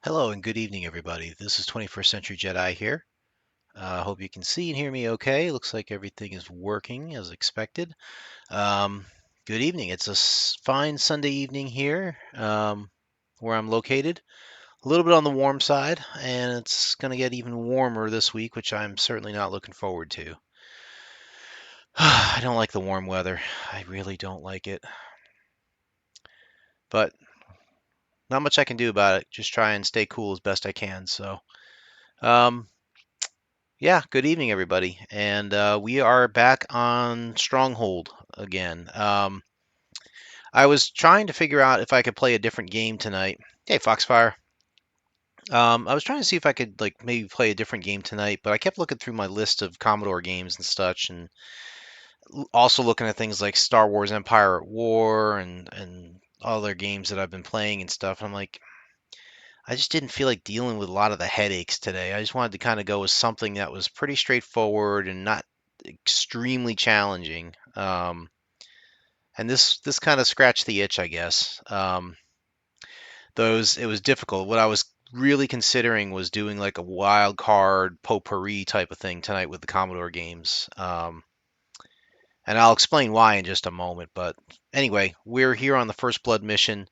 Hello and good evening, everybody. This is 21st Century Jedi here. Hope you can see and hear me okay. Looks like everything is working as expected. Um, Good evening. It's a fine Sunday evening here where I'm located. A little bit on the warm side, and it's going to get even warmer this week, which I'm certainly not looking forward to. I don't like the warm weather. I really don't like it. But not much I can do about it. Just try and stay cool as best I can. Um, Yeah, good evening, everybody. And we are back on Stronghold again. I was trying to figure out if I could play a different game tonight. Hey, Foxfire. I was trying to see if I could like maybe play a different game tonight, but I kept looking through my list of Commodore games and such, and also looking at things like Star Wars Empire at War and other games that I've been playing and stuff. And I'm like, I just didn't feel like dealing with a lot of the headaches today. I just wanted to kind of go with something that was pretty straightforward and not extremely challenging. And this kind of scratched the itch, I guess. Those it was difficult. What I was really considering was doing like a wild card potpourri type of thing tonight with the Commodore games. And I'll explain why in just a moment. But anyway, we're here on the First Blood mission.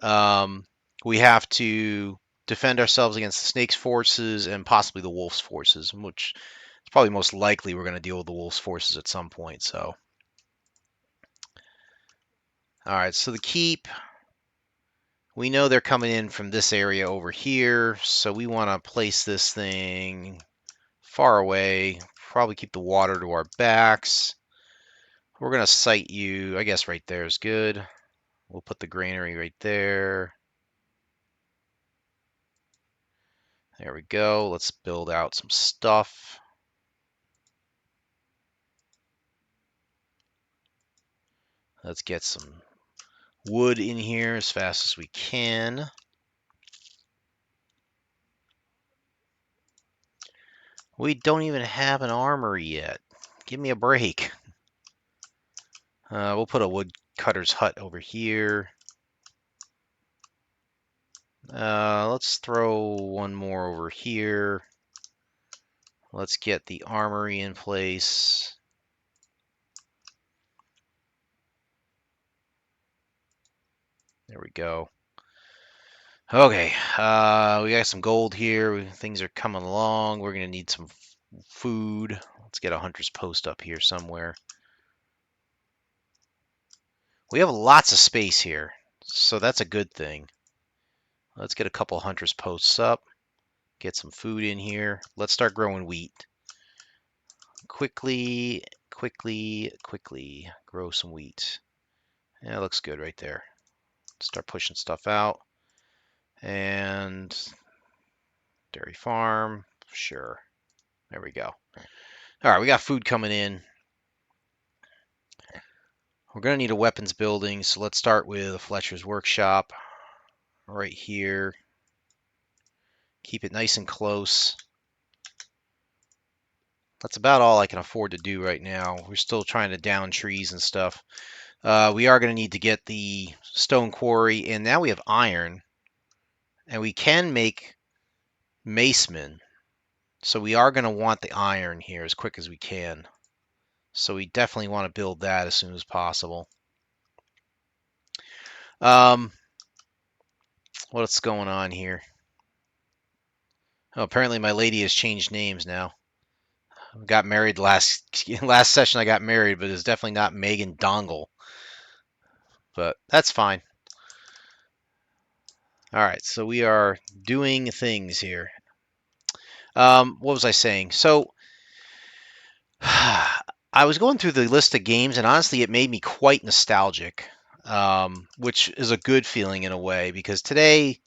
Um, we have to defend ourselves against the Snake's forces and possibly the Wolf's forces, which is probably most likely we're going to deal with the Wolf's forces at some point. So, all right. So the keep, we know they're coming in from this area over here, so we want to place this thing far away. Probably keep the water to our backs. We're going to site you, I guess right there is good. We'll put the granary right there. There we go. Let's build out some stuff. Let's get some wood in here as fast as we can. We don't even have an armory yet. Give me a break. We'll put a woodcutter's hut over here. Let's throw one more over here. Let's get the armory in place. There we go. Okay, we got some gold here. Things are coming along. We're going to need some food. Let's get a hunter's post up here somewhere. We have lots of space here, so that's a good thing. Let's get a couple hunter's posts up. Get some food in here. Let's start growing wheat. Quickly, quickly grow some wheat. Yeah, it looks good right there. Start pushing stuff out. And dairy farm, sure. There we go. All right, we got food coming in. We're going to need a weapons building, so let's start with a Fletcher's workshop right here. Keep it nice and close. That's about all I can afford to do right now. We're still trying to down trees and stuff. We are going to need to get the stone quarry, and now we have iron, and we can make macemen. So we are going to want the iron here as quick as we can. So we definitely want to build that as soon as possible. What's going on here? Oh, apparently my lady has changed names now. I got married last session. I got married, but it's definitely not Megan Dongle. But that's fine. All right, so we are doing things here. What was I saying? So I was going through the list of games, and honestly, it made me quite nostalgic, which is a good feeling in a way because today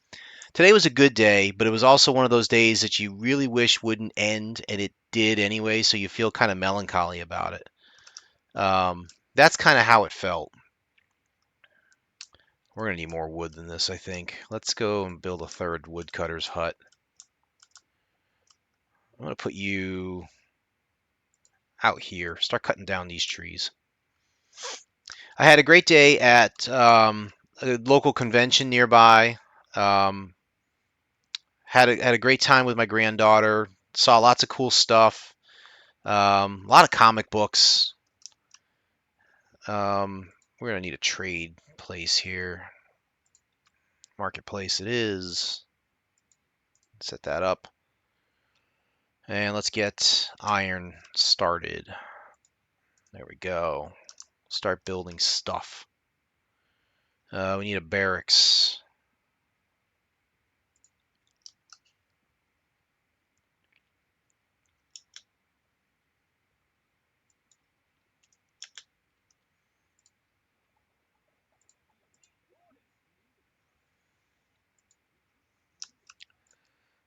was a good day, but it was also one of those days that you really wish wouldn't end, and it did anyway. So you feel kind of melancholy about it. That's kind of how it felt. We're gonna need more wood than this, I think. Let's go and build a third woodcutter's hut. I'm gonna put you out here. Start cutting down these trees. I had a great day at a local convention nearby. Um, had a great time with my granddaughter. Saw lots of cool stuff. A lot of comic books. We're gonna need a trade place here. Marketplace it is. Set that up. And let's get iron started. There we go. Start building stuff. We need a barracks.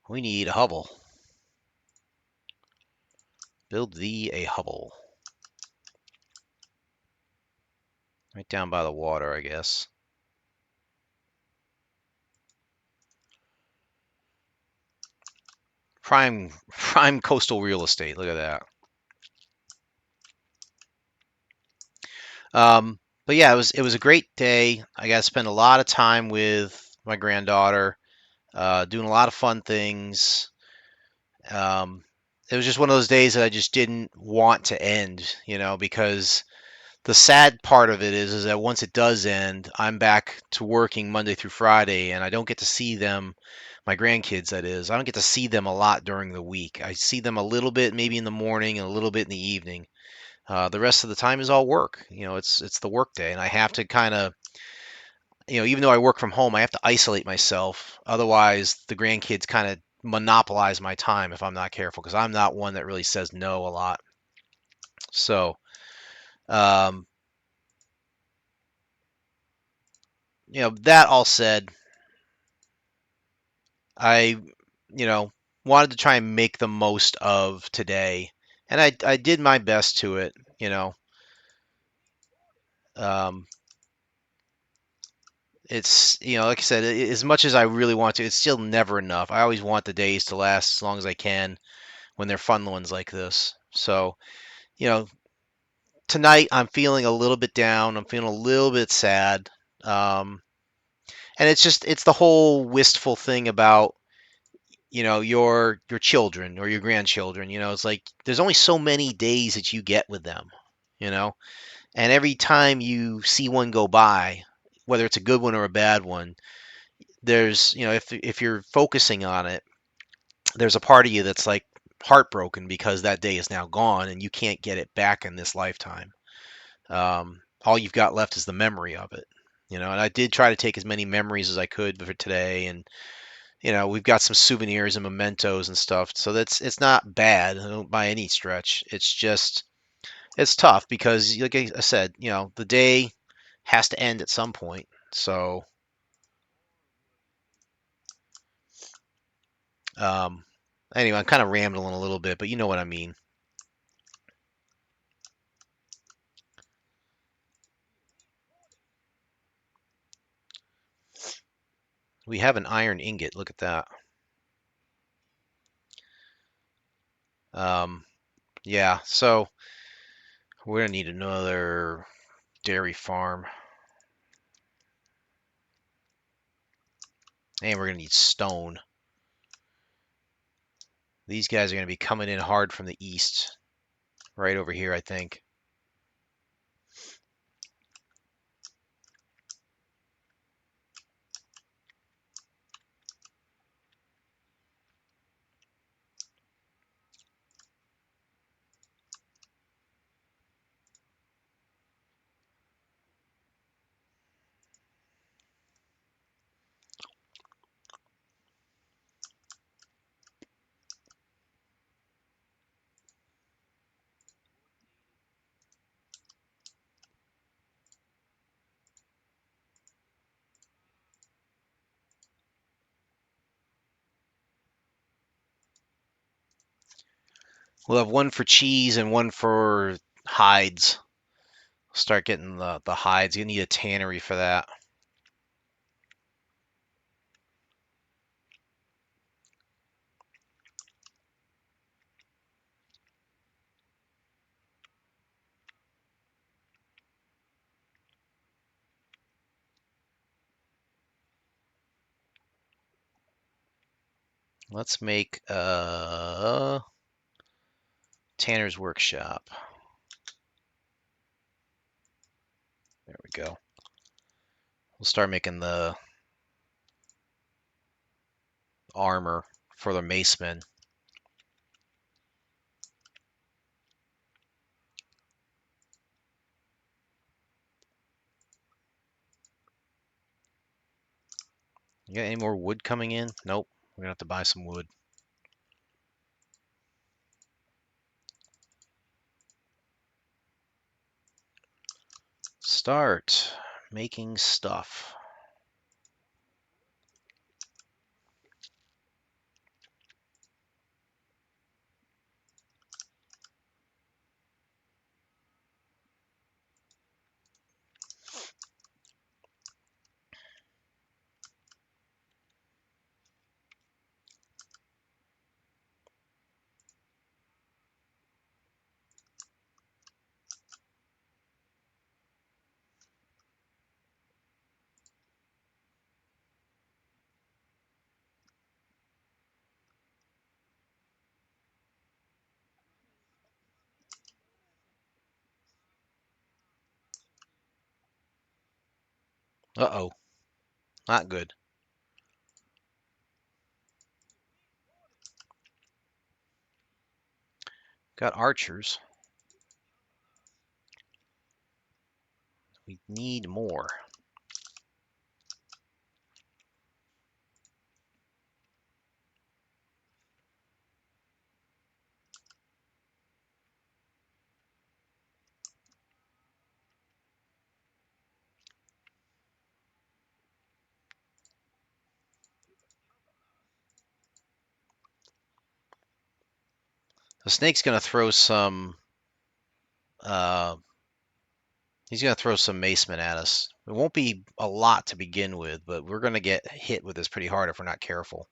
We need a hovel. Build thee a hovel. Right down by the water, I guess. Prime coastal real estate. Look at that. But yeah, it was a great day. I got to spend a lot of time with my granddaughter, doing a lot of fun things. Um, it was just one of those days that I just didn't want to end, because the sad part of it is that once it does end, I'm back to working Monday through Friday, and I don't get to see them, my grandkids, that is. I don't get to see them a lot during the week. I see them a little bit, maybe in the morning, and a little bit in the evening. The rest of the time is all work. It's the work day, and I have to kind of, even though I work from home, I have to isolate myself. Otherwise, the grandkids kind of monopolize my time if I'm not careful, because I'm not one that really says no a lot. So, um, that all said, I, wanted to try and make the most of today, and I did my best to it. Um, it's like I said, as much as I really want to, it's still never enough. I always want the days to last as long as I can when they're fun ones like this. So, you know, tonight I'm feeling a little bit down. I'm feeling a little bit sad. Um, and it's the whole wistful thing about your children or your grandchildren. It's like there's only so many days that you get with them. You know, and every time you see one go by, whether it's a good one or a bad one, there's if you're focusing on it, there's a part of you that's like heartbroken because that day is now gone and you can't get it back in this lifetime. All you've got left is the memory of it. And I did try to take as many memories as I could for today, and we've got some souvenirs and mementos and stuff, so it's not bad by any stretch. It's just it's tough because, like I said, the day has to end at some point. So, um, anyway, I'm kind of rambling a little bit, but you know what I mean. We have an iron ingot. Look at that. Um, yeah, so we're gonna need another dairy farm, and we're gonna need stone. These guys are gonna be coming in hard from the east, right over here, I think. We'll have one for cheese and one for hides. Start getting the hides. You need a tannery for that. Let's make Tanner's Workshop. There we go. We'll start making the armor for the macemen. You got any more wood coming in? Nope. We're gonna have to buy some wood. Start making stuff. Uh-oh. Not good. Got archers. We need more. The snake's gonna throw some uh he's gonna throw some macemen at us. It won't be a lot to begin with, but we're gonna get hit with this pretty hard if we're not careful.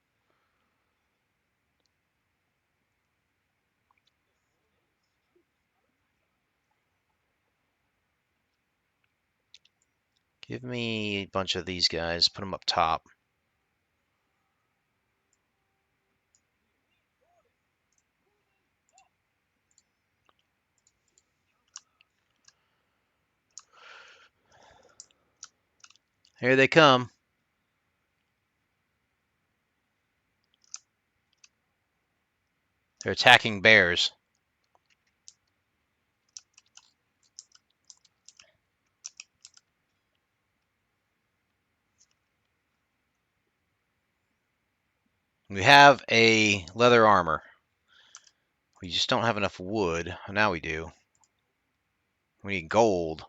Give me a bunch of these guys, put them up top. Here they come. They're attacking bears. We have a leather armor. We just don't have enough wood. Now we do. We need gold.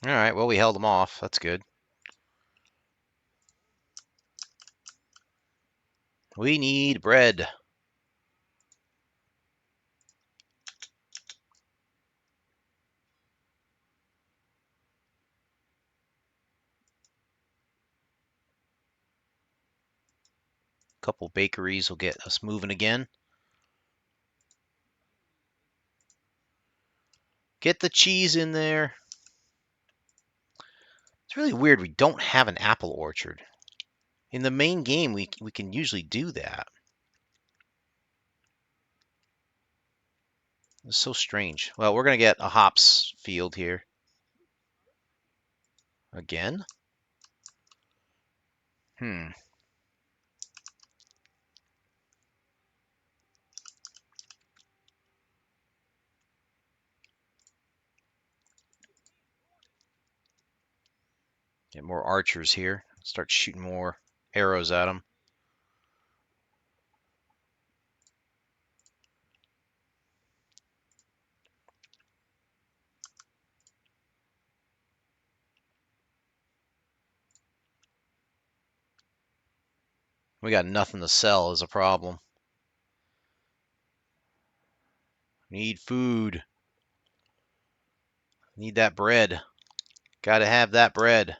All right, well, we held them off. That's good. We need bread. A couple bakeries will get us moving again. Get the cheese in there. It's really weird we don't have an apple orchard. In the main game, we can usually do that. It's so strange. Well, we're going to get a hops field here. Again? Hmm. Get more archers here. Start shooting more arrows at them. We got nothing to sell is a problem. Need food. Need that bread. Gotta have that bread.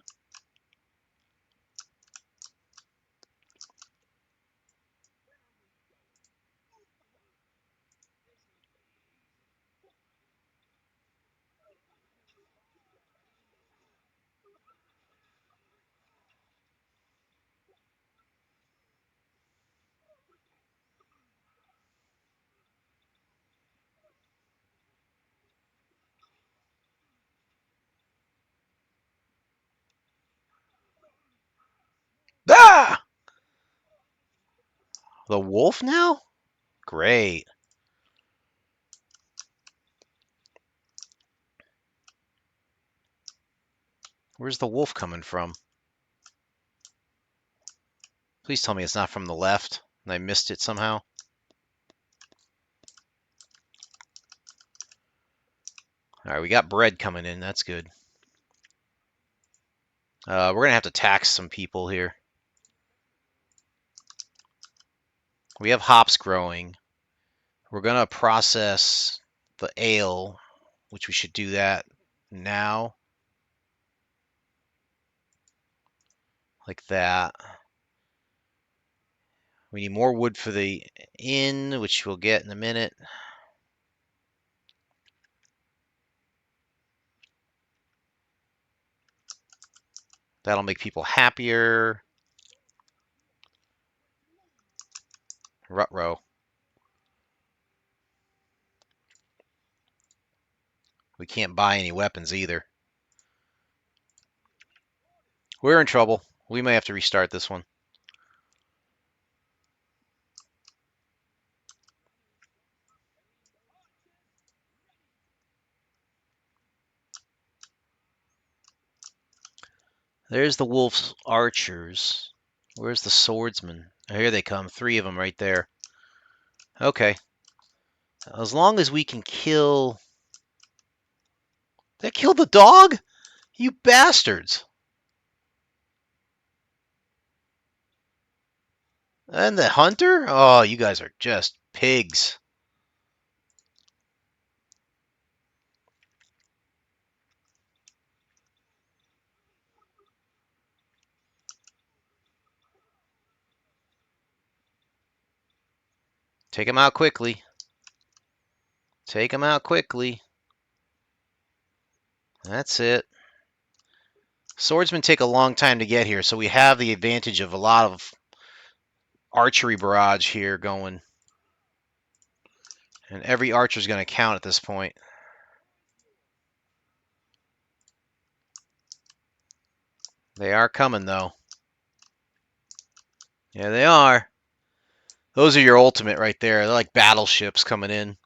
Ah! The wolf now? Great. Where's the wolf coming from? Please tell me it's not from the left and I missed it somehow. Alright, we got bread coming in. That's good. We're going to have to tax some people here. We have hops growing. We're going to process the ale, which we should do that now. Like that. We need more wood for the inn, which we'll get in a minute. That'll make people happier. Ruh-roh. We can't buy any weapons either. We're in trouble. We may have to restart this one. There's the wolf's archers. Where's the swordsman? Oh, here they come. 3 of them right there. Okay. As long as we can kill... They killed the dog? You bastards! And the hunter? Oh, you guys are just pigs. Take him out quickly. Take him out quickly. That's it. Swordsmen take a long time to get here, so we have the advantage of a lot of archery barrage here going. And every archer's going to count at this point. They are coming, though. Yeah, they are. Those are your ultimate right there. They're like battleships coming in.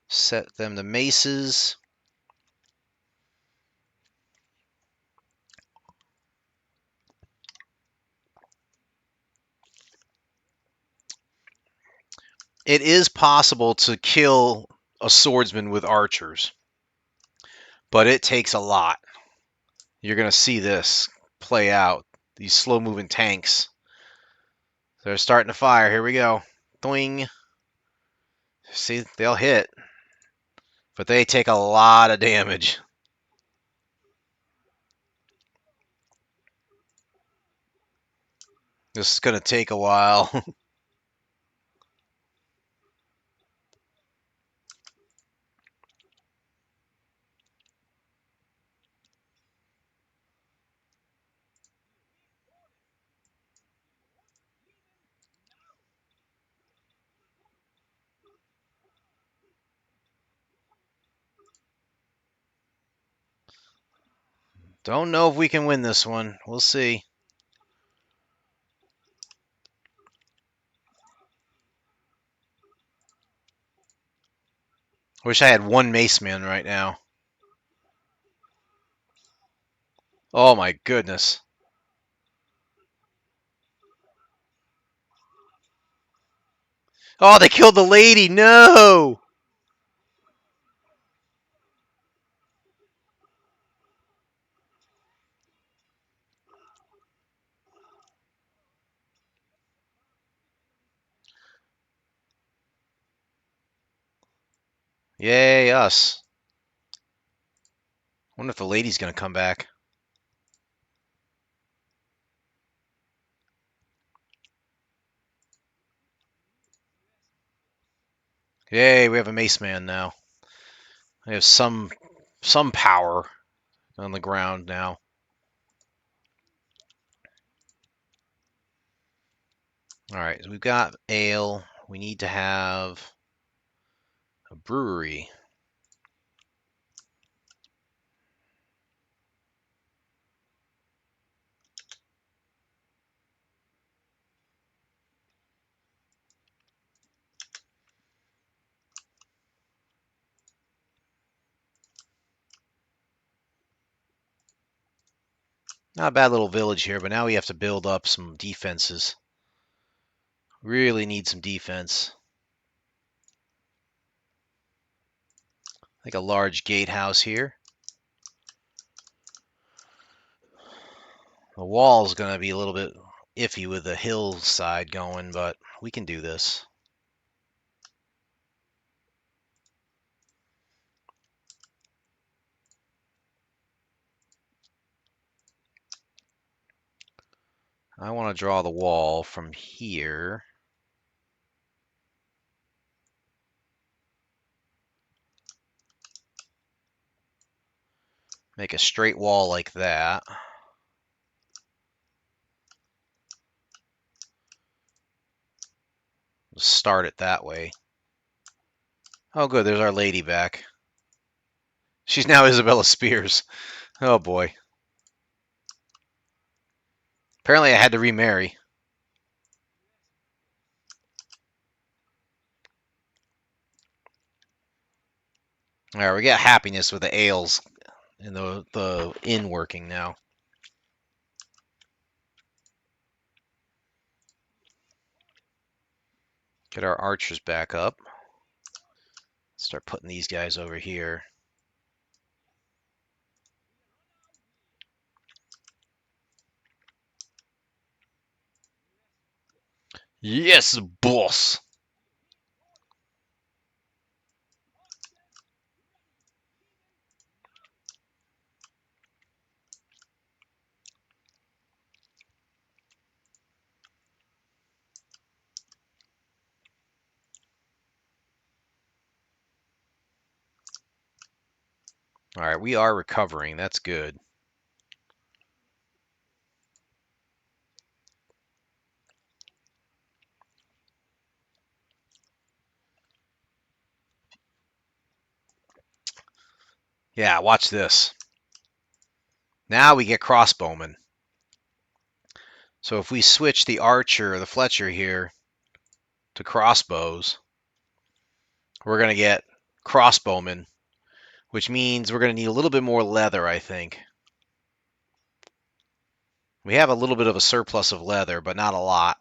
Set them to maces. It is possible to kill a swordsman with archers, but it takes a lot. You're going to see this play out. These slow-moving tanks. They're starting to fire. Here we go. Doing. See, they'll hit, but they take a lot of damage. This is going to take a while. Don't know if we can win this one. We'll see. Wish I had one mace man right now. Oh my goodness. Oh, they killed the lady. No. Yay, us. Wonder if the lady's gonna come back. Yay, we have a mace man now. We have some power on the ground now. Alright, so we've got ale. We need to have a brewery. Not a bad little village here, but now we have to build up some defenses. Really need some defense. Like a large gatehouse here. The wall's going to be a little bit iffy with the hillside going, but we can do this. I want to draw the wall from here. Make a straight wall like that. Start it that way. Oh, good. There's our lady back. She's now Isabella Spears. Oh, boy. Apparently, I had to remarry. All right, we got happiness with the ales and the inn working now. Get our archers back up. Start putting these guys over here. Yes, boss. All right, we are recovering. That's good. Yeah, watch this. Now we get crossbowmen. So if we switch the archer, the Fletcher here, to crossbows, we're going to get crossbowmen, which means we're going to need a little bit more leather, I think. We have a little bit of a surplus of leather, but not a lot.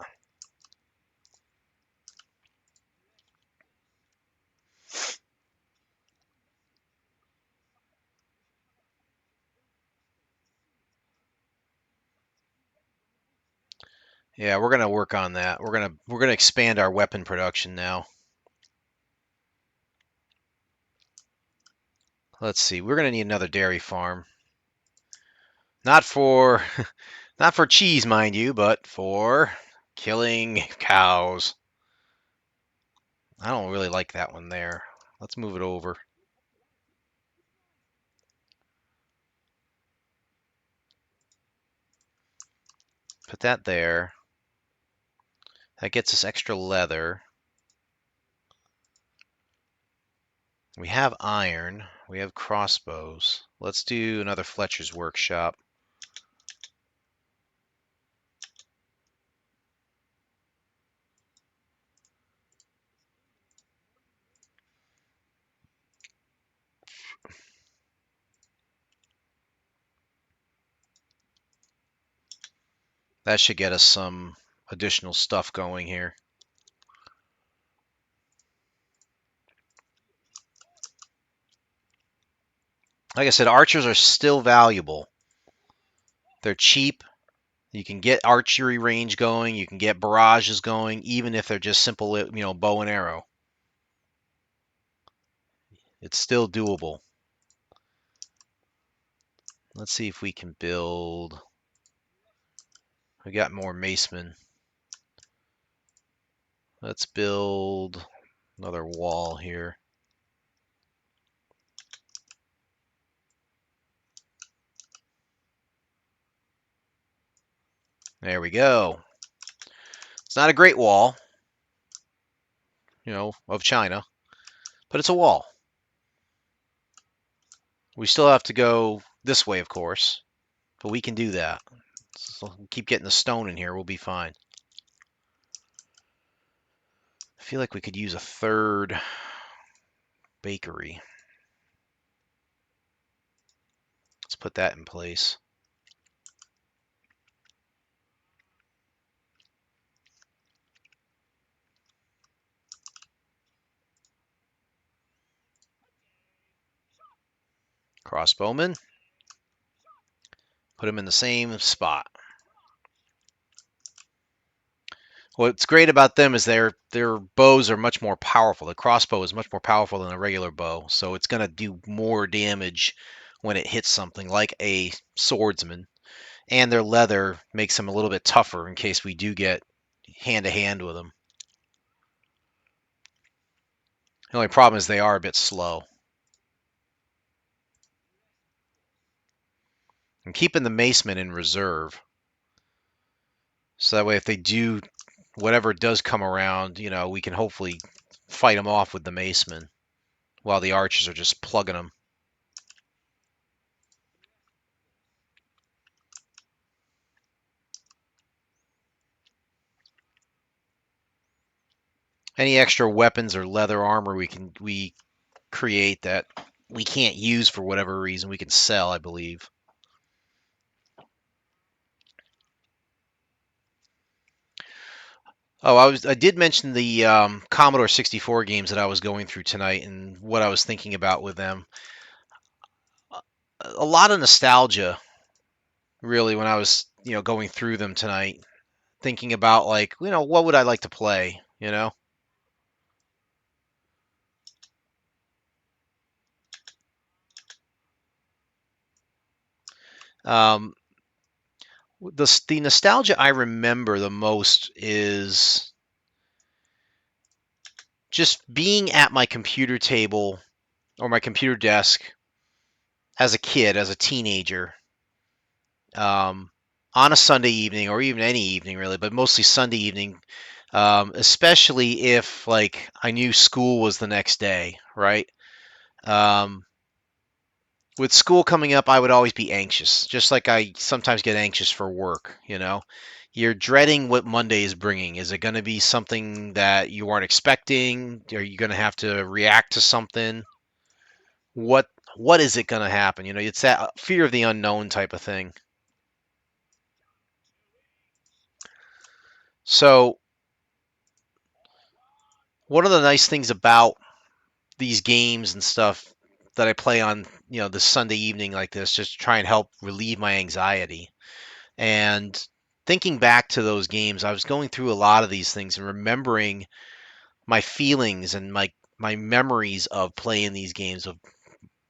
Yeah, we're going to work on that. We're going to expand our weapon production now. Let's see. We're going to need another dairy farm. Not for not for cheese, mind you, but for killing cows. I don't really like that one there. Let's move it over. Put that there. That gets us extra leather. We have iron. We have crossbows. Let's do another Fletcher's workshop. That should get us some additional stuff going here. Like I said, archers are still valuable. They're cheap. You can get archery range going. You can get barrages going, even if they're just simple, bow and arrow. It's still doable. Let's see if we can build. We got more macemen. Let's build another wall here. There we go. It's not a great wall, of China, but it's a wall. We still have to go this way, of course, but we can do that. So keep getting the stone in here, we'll be fine. I feel like we could use a third bakery. Let's put that in place. Crossbowmen. Put them in the same spot. What's great about them is their bows are much more powerful. The crossbow is much more powerful than a regular bow, so it's going to do more damage when it hits something like a swordsman. And their leather makes them a little bit tougher in case we do get hand to hand with them. The only problem is they are a bit slow. I'm keeping the macemen in reserve. So that way if they do, whatever does come around, we can hopefully fight them off with the macemen while the archers are just plugging them. Any extra weapons or leather armor we create that we can't use for whatever reason, we can sell, I believe. Oh, I did mention the Commodore 64 games that I was going through tonight and what I was thinking about with them. A lot of nostalgia, really, when I was going through them tonight, thinking about like what would I like to play, Um, the nostalgia I remember the most is just being at my computer table or my computer desk as a kid, as a teenager, um, on a Sunday evening or even any evening really, but mostly Sunday evening, especially if like I knew school was the next day, right? Um, with school coming up, I would always be anxious, just like I sometimes get anxious for work. You're dreading what Monday is bringing. Is it going to be something that you aren't expecting? Are you going to have to react to something? What what is it going to happen? It's that fear of the unknown type of thing. So, one of the nice things about these games and stuff that I play on, this Sunday evening like this, just to try and help relieve my anxiety. And thinking back to those games, I was going through a lot of these things and remembering my feelings and my memories of playing these games, of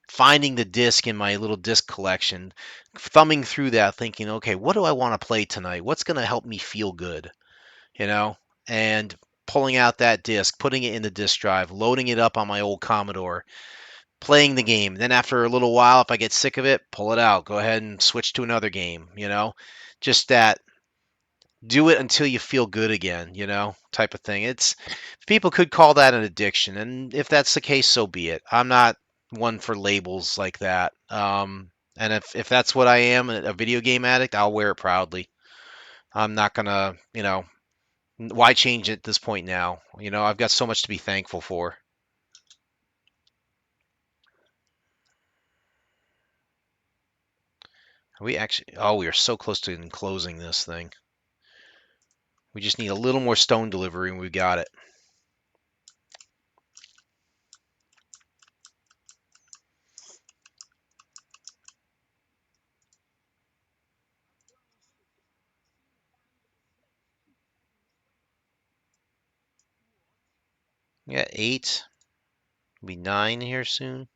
finding the disc in my little disc collection, thumbing through that, thinking, okay, what do I want to play tonight? What's going to help me feel good? You know, and pulling out that disc, putting it in the disc drive, loading it up on my old Commodore, playing the game. Then after a little while, if I get sick of it, pull it out, go ahead and switch to another game. Just that do it until you feel good again, type of thing. It's people could call that an addiction, and if that's the case, so be it. I'm not one for labels like that. And if that's what I am, a video game addict, I'll wear it proudly. I'm not gonna, why change at this point now? I've got so much to be thankful for. We actually, oh, we are so close to enclosing this thing. We just need a little more stone delivery, and we got it. We got 8. It'll be 9 here soon.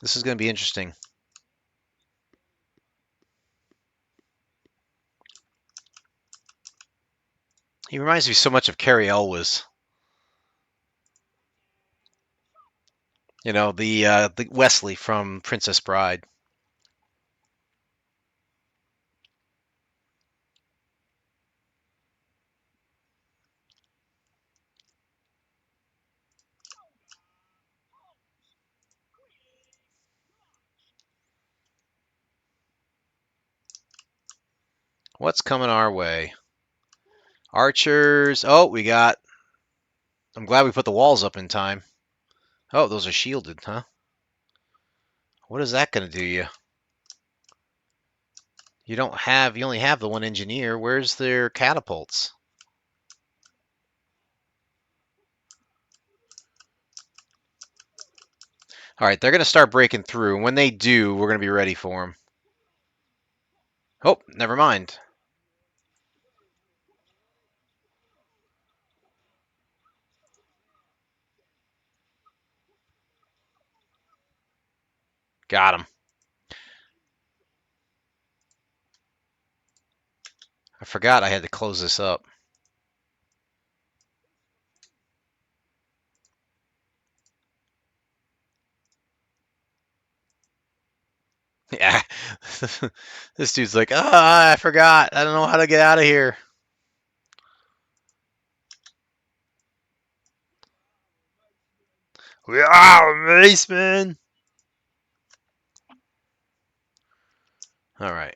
This is going to be interesting. He reminds me so much of Carrie Elwes. You know, the Wesley from Princess Bride. What's coming our way? Archers. Oh, we got. I'm glad we put the walls up in time. Oh, those are shielded, huh? What is that going to do you? You don't have. You only have the one engineer. Where's their catapults? All right, they're going to start breaking through. When they do, we're going to be ready for them. Oh, never mind. Got him. I forgot I had to close this up. Yeah. This dude's like, I forgot. I don't know how to get out of here. We are Maceman. All right.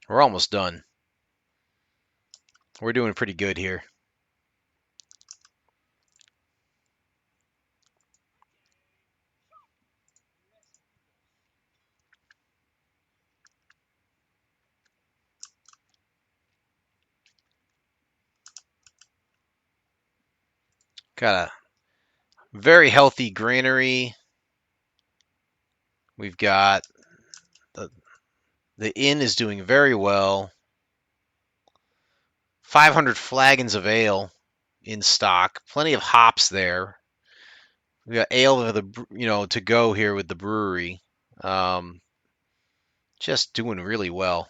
We're almost done. We're doing pretty good here. Got a very healthy granary. We've got the, the inn is doing very well. 500 flagons of ale in stock. Plenty of hops there. We got ale for the to go here with the brewery. Um, just doing really well.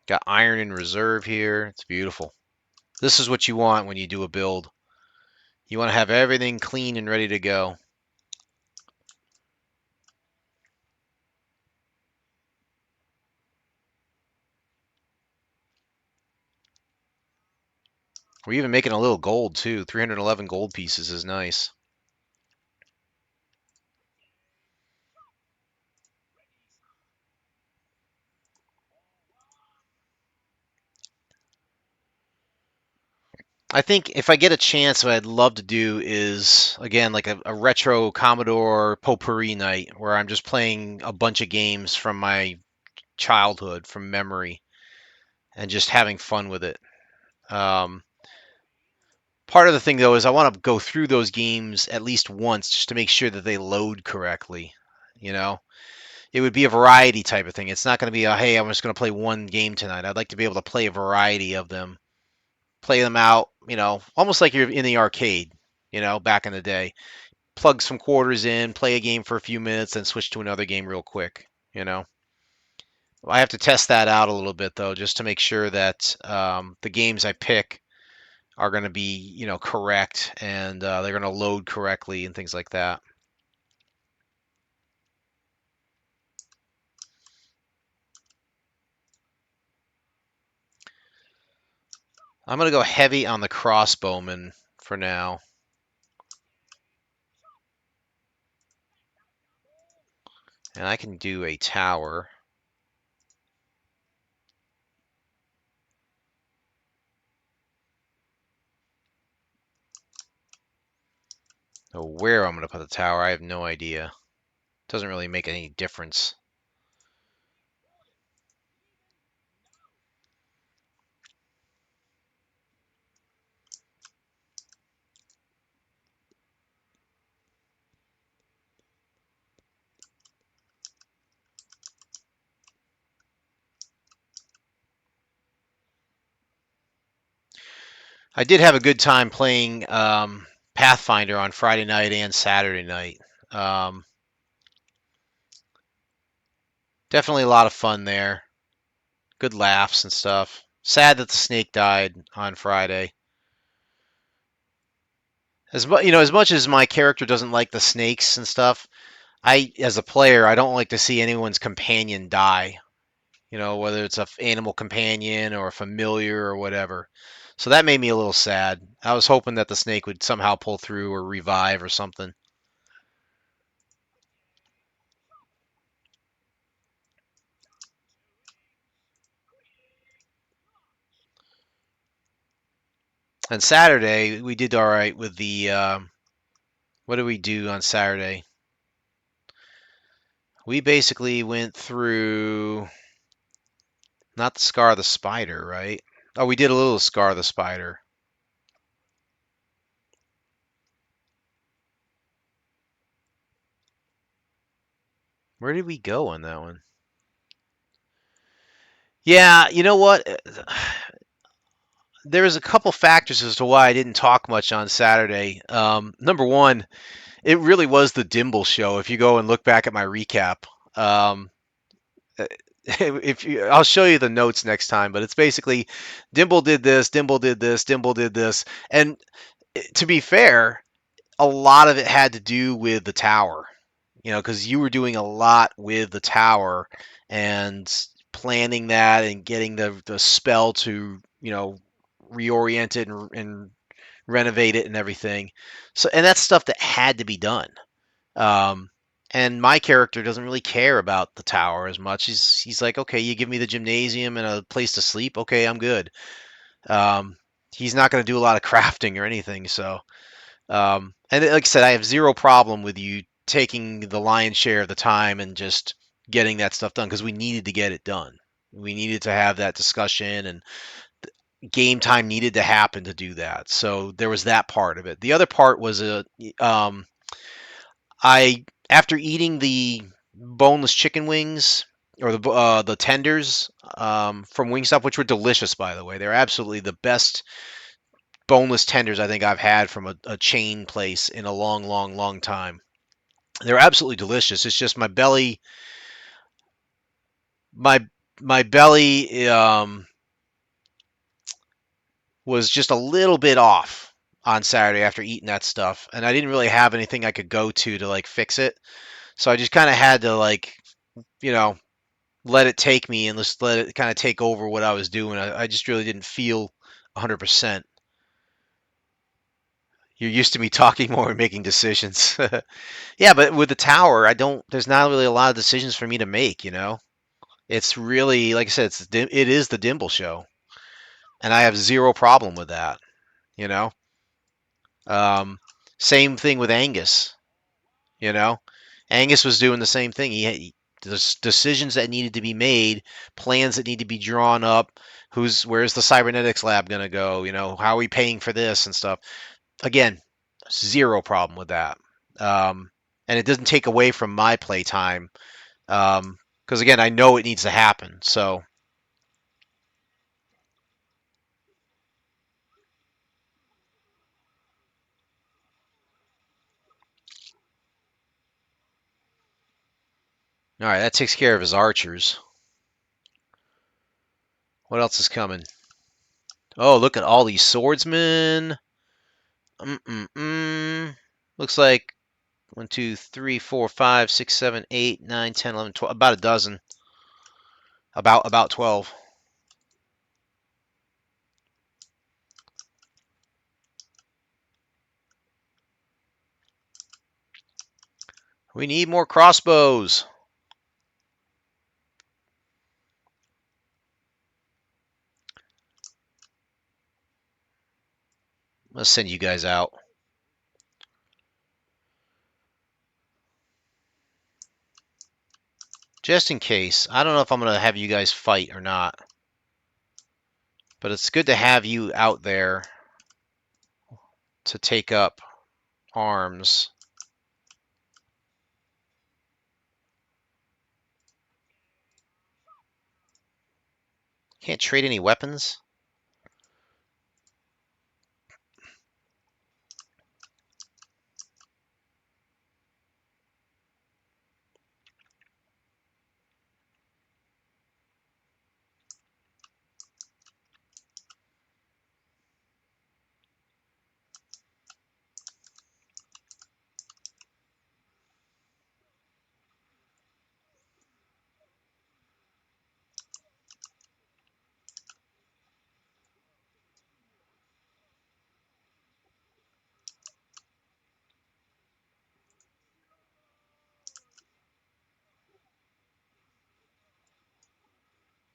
Got iron in reserve here. It's beautiful. This is what you want when you do a build. You want to have everything clean and ready to go. We're even making a little gold too. 311 gold pieces is nice. I think if I get a chance, what I'd love to do is, again, like a retro Commodore potpourri night where I'm just playing a bunch of games from my childhood, from memory, and just having fun with it. Um, Part of the thing, though, is I want to go through those games at least once just to make sure that they load correctly. You know, it would be a variety type of thing. It's not going to be a, hey, I'm just going to play one game tonight. I'd like to be able to play a variety of them, play them out, almost like you're in the arcade, back in the day. Plug some quarters in, play a game for a few minutes, then switch to another game real quick, I have to test that out a little bit, though, just to make sure that the games I pick are going to be, correct, and they're going to load correctly and things like that. I'm going to go heavy on the crossbowman for now. And I can do a tower. Oh, where I'm going to put the tower, I have no idea. Doesn't really make any difference. I did have a good time playing Pathfinder on Friday night and Saturday night. Um, Definitely a lot of fun there. Good laughs and stuff. Sad that the snake died on Friday. As much as my character doesn't like the snakes and stuff, as a player, I don't like to see anyone's companion die. Whether it's a animal companion or a familiar or whatever. So that made me a little sad. I was hoping that the snake would somehow pull through or revive or something. And Saturday, we did all right with the. What did we do on Saturday? We basically went through. Not the Scar of the Spider, right? Oh, we did a little Scar of the Spider. Where did we go on that one? Yeah, you know what? There was a couple factors as to why I didn't talk much on Saturday. Number one, it really was the Dimble show. If you go and look back at my recap, um, I'll show you the notes next time, but it's basically Dimble did this, Dimble did this, Dimble did this, and to be fair, a lot of it had to do with the tower. Because you were doing a lot with the tower and planning that and getting the spell to reorient it and renovate it and everything. So and that's stuff that had to be done. Um, and my character doesn't really care about the tower as much. He's like, okay, you give me the gymnasium and a place to sleep. Okay, I'm good. Um, he's not going to do a lot of crafting or anything. So, and like I said, I have zero problem with you taking the lion's share of the time and just getting that stuff done because we needed to get it done. We needed to have that discussion and game time needed to happen to do that. So there was that part of it. The other part was um, I after eating the boneless chicken wings or the tenders from Wingstop, which were delicious by the way, they're absolutely the best boneless tenders I think I've had from a chain place in a long, long, long time. They're absolutely delicious. It's just my my belly was just a little bit off on Saturday after eating that stuff, and I didn't really have anything I could go to like fix it. So I just kind of had to you know let it take me and just let it kind of take over what I was doing. I just really didn't feel 100%. You're used to me talking more and making decisions. Yeah, but with the tower, I don't. There's not really a lot of decisions for me to make. It's really, like I said, it is the Dimble show, and I have zero problem with that. You know. Um, Same thing with Angus. You know, Angus was doing the same thing. There's decisions that needed to be made, plans that need to be drawn up. Where's the cybernetics lab going to go? How are we paying for this and stuff? Again, zero problem with that. Um, and it doesn't take away from my playtime because again, I know it needs to happen. So, all right, that takes care of his archers. What else is coming? Oh, look at all these swordsmen. Looks like 1, 2, 3, 4, 5, 6, 7, 8, 9, 10, 11, 12. About a dozen. About 12. We need more crossbows. Let's send you guys out. Just in case. I don't know if I'm going to have you guys fight or not. But it's good to have you out there to take up arms. Can't trade any weapons?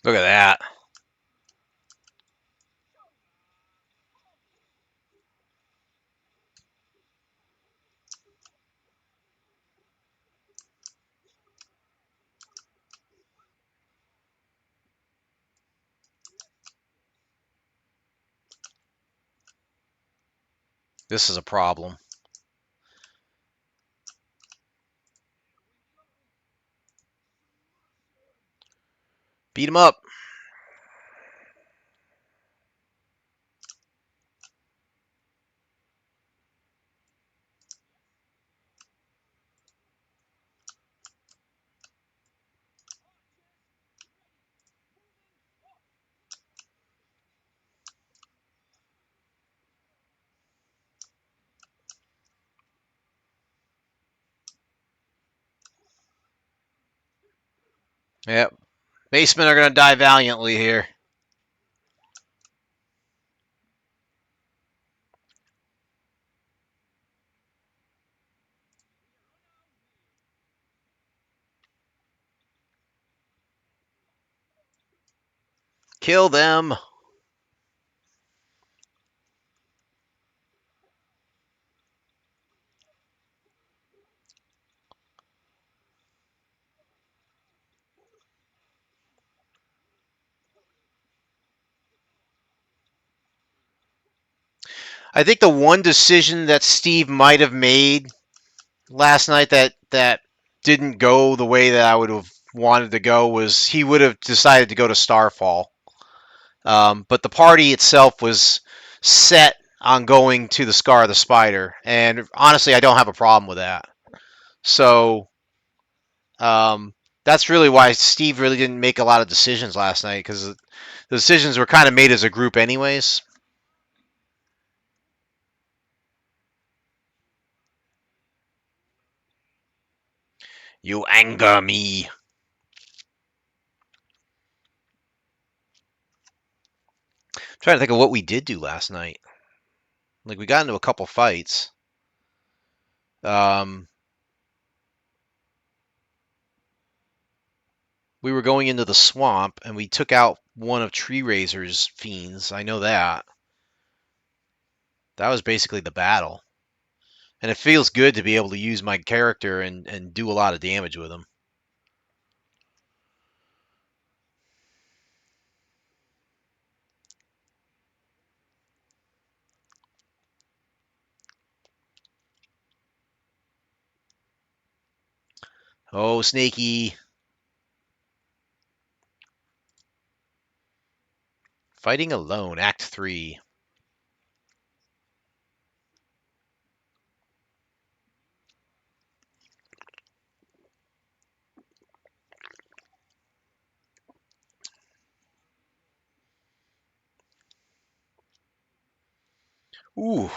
Look at that. This is a problem. Beat him up. Yep. Basemen are going to die valiantly here. Kill them. I think the one decision that Steve might have made last night that didn't go the way that I would have wanted to go was he would have decided to go to Starfall. But the party itself was set on going to the Scar of the Spider, and honestly, I don't have a problem with that. So that's really why Steve really didn't make a lot of decisions last night because the decisions were kind of made as a group, anyways. You anger me. I'm trying to think of what we did do last night. Like we got into a couple fights. Um, we were going into the swamp and we took out one of Tree Razor's fiends. I know that. That was basically the battle. And it feels good to be able to use my character and do a lot of damage with him. Oh, Snaky. Fighting alone, Act 3. Ooh,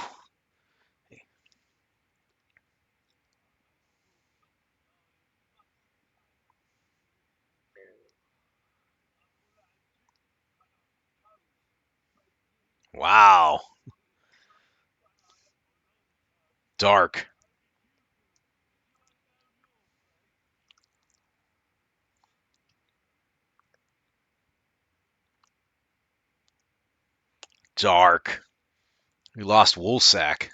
wow. Dark. Dark. We lost Woolsack.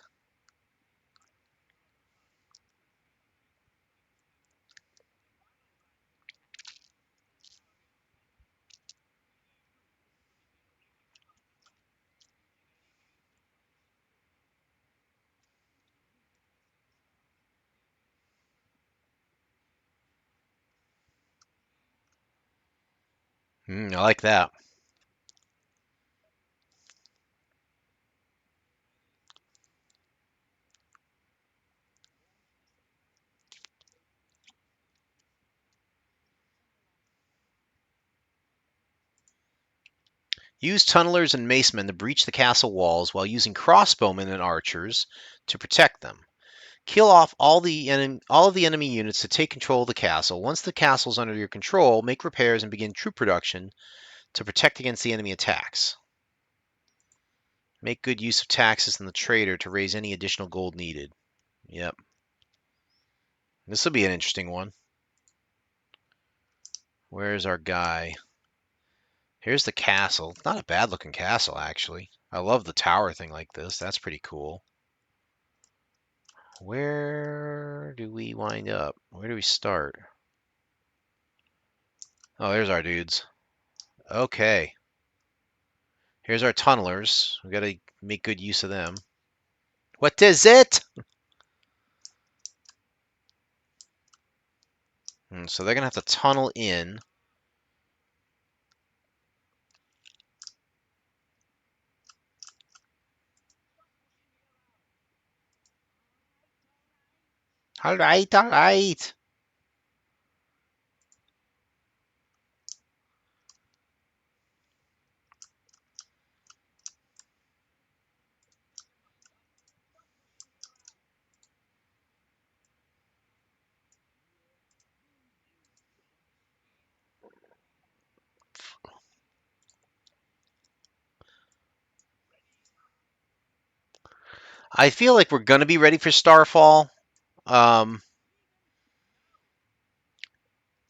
I like that. Use tunnelers and macemen to breach the castle walls while using crossbowmen and archers to protect them. Kill off all of the enemy units to take control of the castle. Once the castle is under your control, make repairs and begin troop production to protect against the enemy attacks. Make good use of taxes and the trader to raise any additional gold needed. Yep. This will be an interesting one. Where's our guy? Here's the castle. Not a bad looking castle, actually. I love the tower thing like this. That's pretty cool. Where do we wind up? Where do we start? Oh, there's our dudes. Okay. Here's our tunnelers. We got to make good use of them. What is it? So they're going to have to tunnel in. All right, all right. I feel like we're going to be ready for Starfall. Um,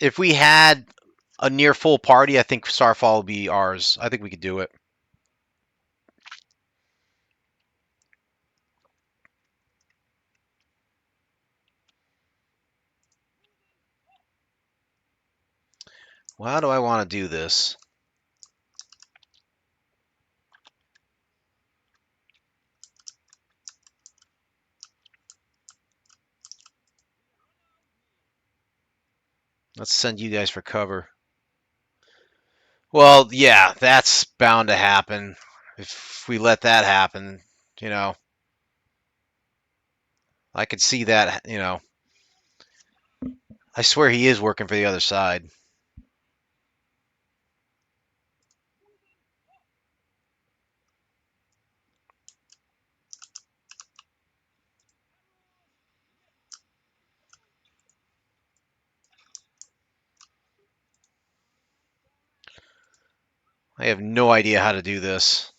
if we had a near full party, I think Starfall would be ours. I think we could do it. Well, how do I want to do this? Let's send you guys for cover. Well, yeah, that's bound to happen. If we let that happen, you know, I could see that. I swear he is working for the other side. I have no idea how to do this.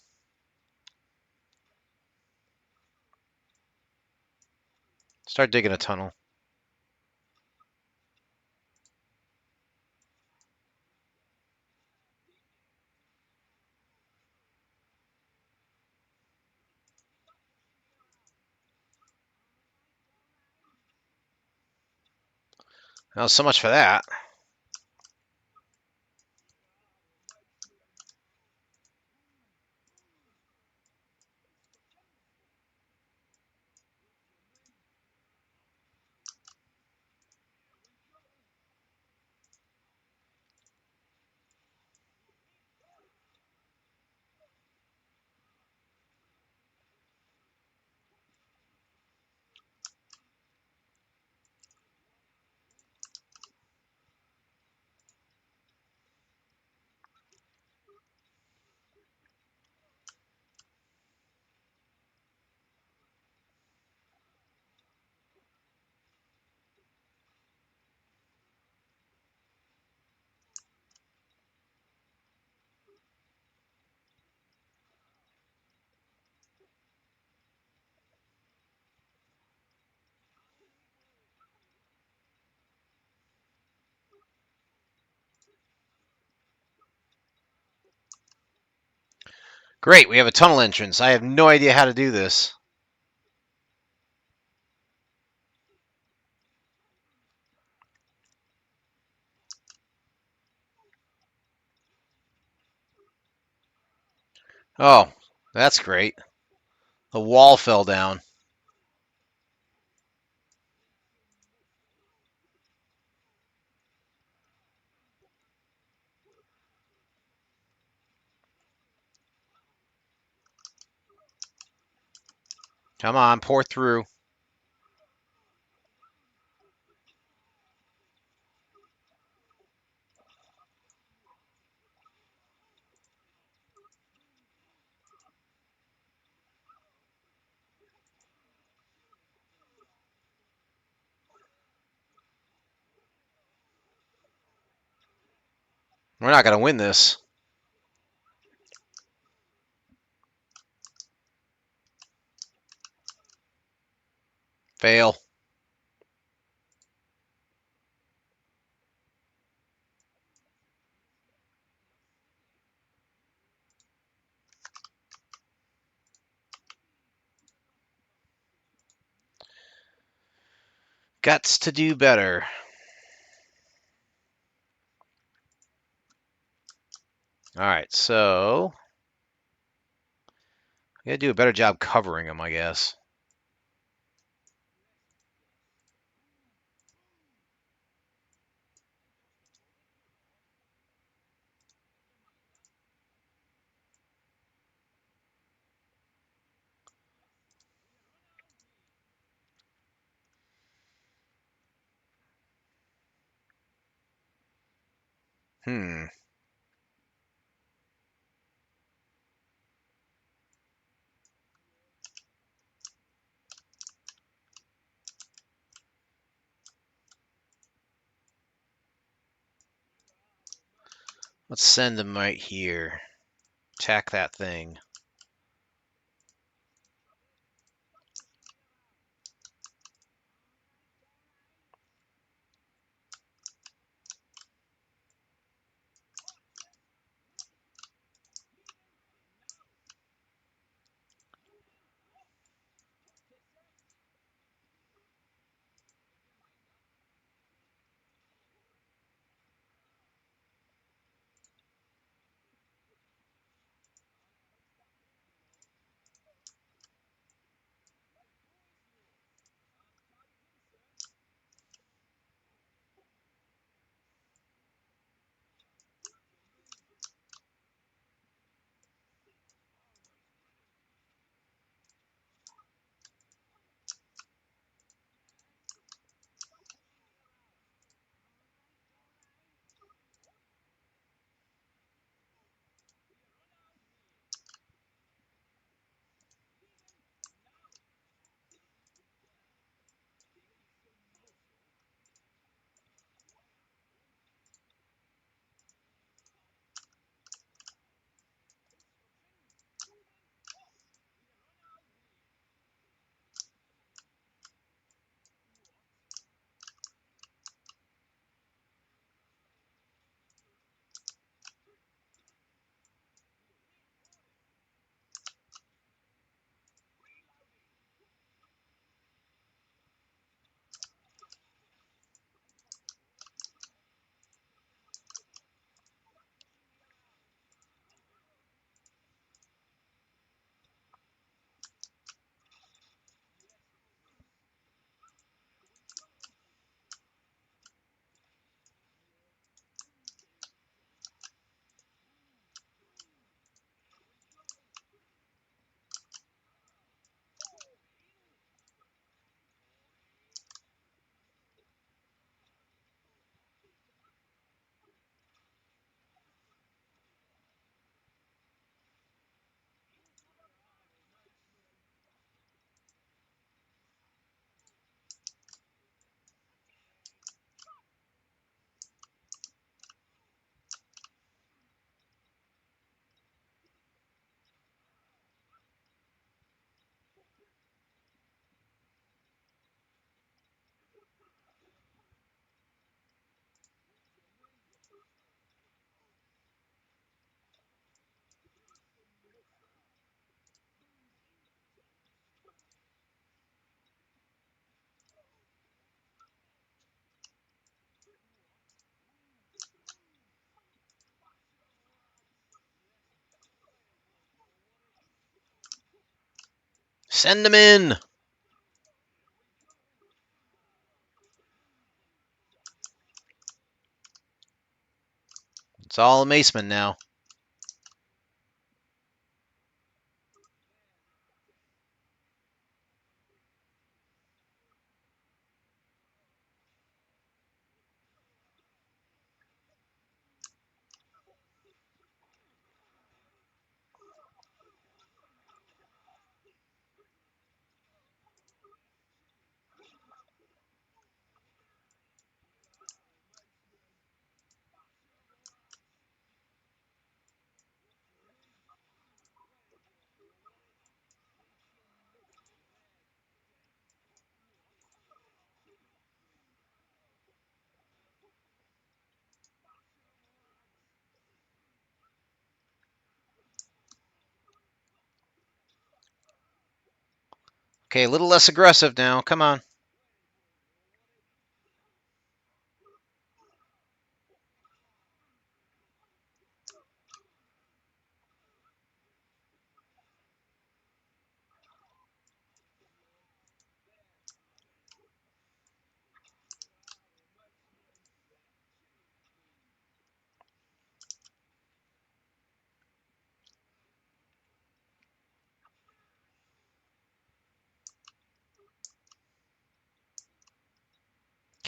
Start digging a tunnel. Well, so much for that. Great, we have a tunnel entrance. I have no idea how to do this. Oh, that's great. The wall fell down. Come on, pour through. We're not going to win this. Fail. Gots to do better. All right, so we got to do a better job covering them, I guess. Hmm. Let's send them right here. Attack that thing. Send them in! It's all Maceman now. Okay, a little less aggressive now. Come on.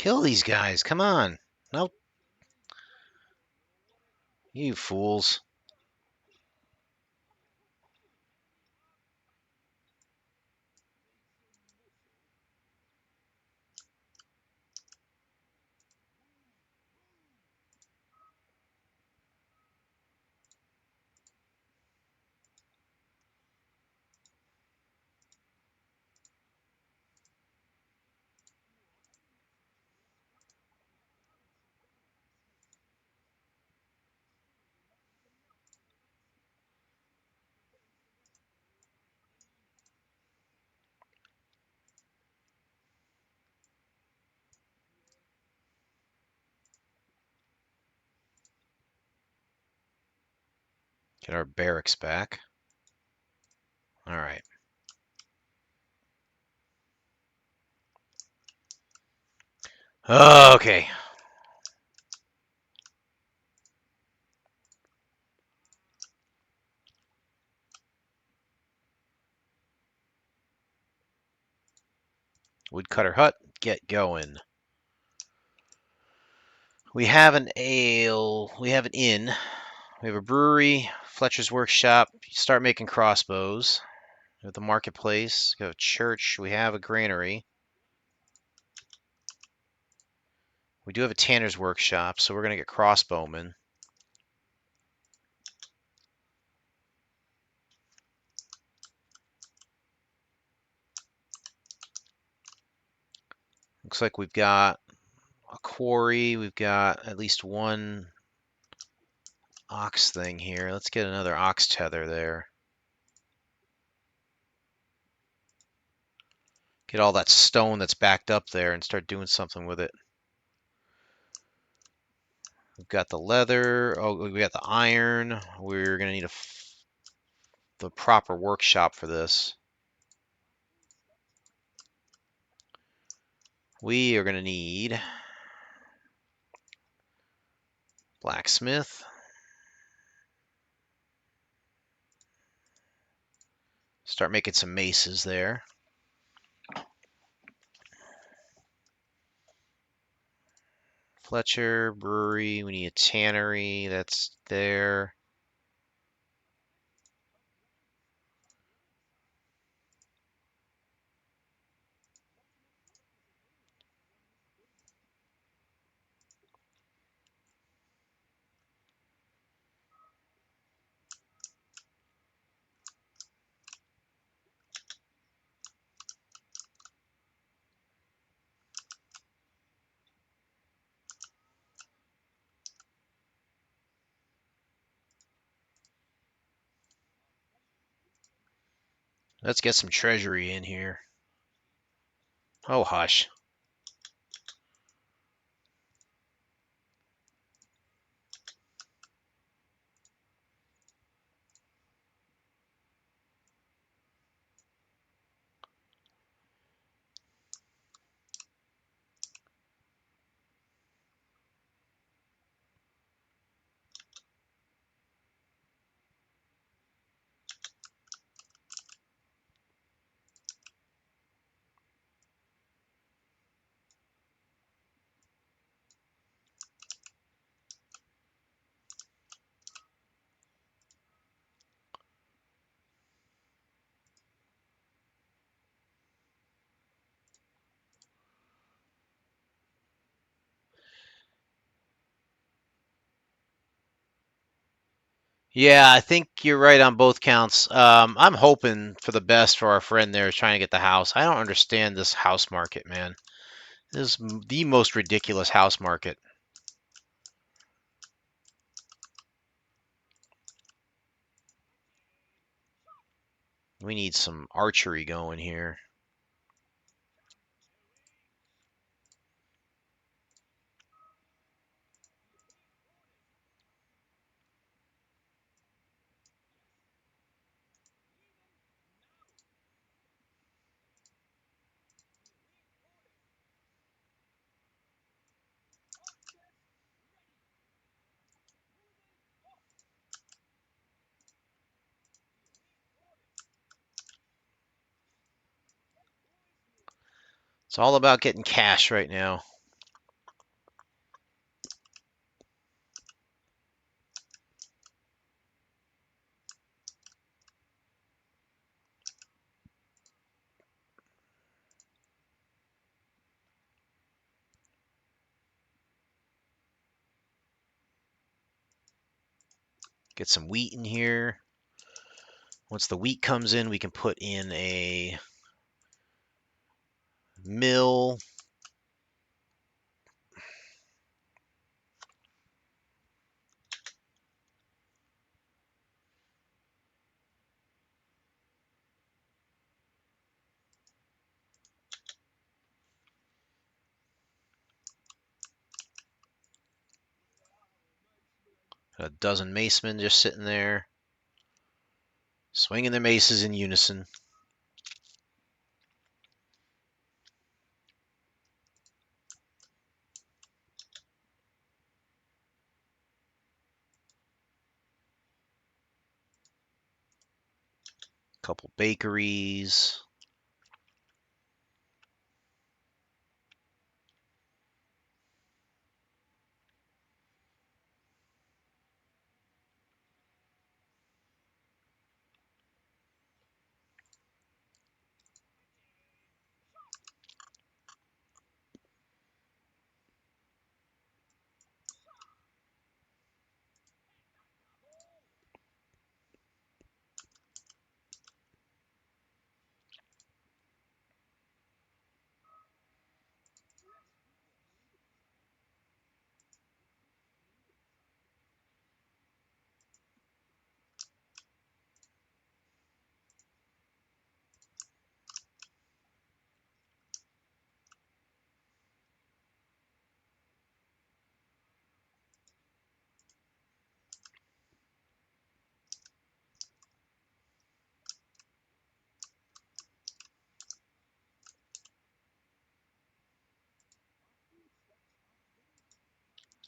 Kill these guys. Come on. Nope. You fools. Get our barracks back. All right. Okay. Woodcutter hut. Get going. We have an ale. We have an inn. We have a brewery. Fletcher's workshop. Start making crossbows. We have the marketplace. We have a church. We have a granary. We do have a tanner's workshop, so we're going to get crossbowmen. Looks like we've got a quarry. We've got at least one ox thing here. Let's get another ox tether there. Get all that stone that's backed up there and start doing something with it. We've got the leather. Oh, we got the iron. We're going to need the proper workshop for this. We are going to need blacksmith. Start making some maces there. Fletcher, brewery. We need a tannery. That's there. Let's get some treasury in here. Oh, hush. Yeah, I think you're right on both counts. I'm hoping for the best for our friend there trying to get the house. I don't understand this house market, man. This is the most ridiculous house market. We need some archery going here. It's all about getting cash right now. Get some wheat in here. Once the wheat comes in, we can put in a mill. A dozen macemen just sitting there, swinging their maces in unison. Couple bakeries.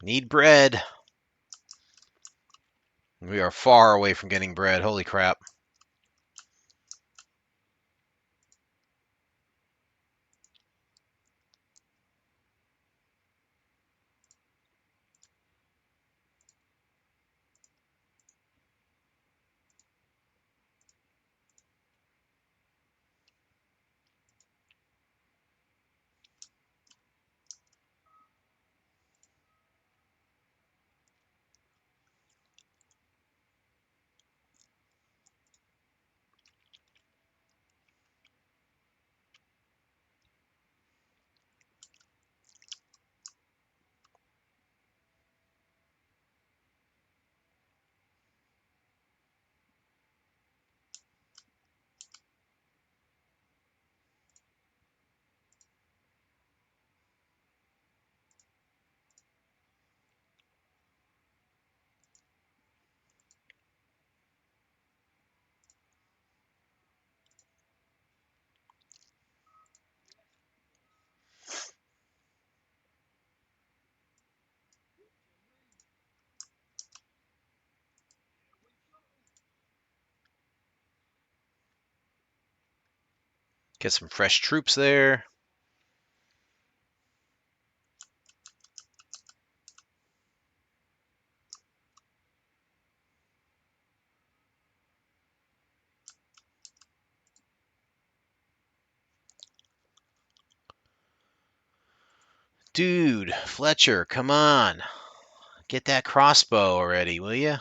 Need bread. We are far away from getting bread. Holy crap. Get some fresh troops there. Dude, Fletcher, come on. Get that crossbow already, will you?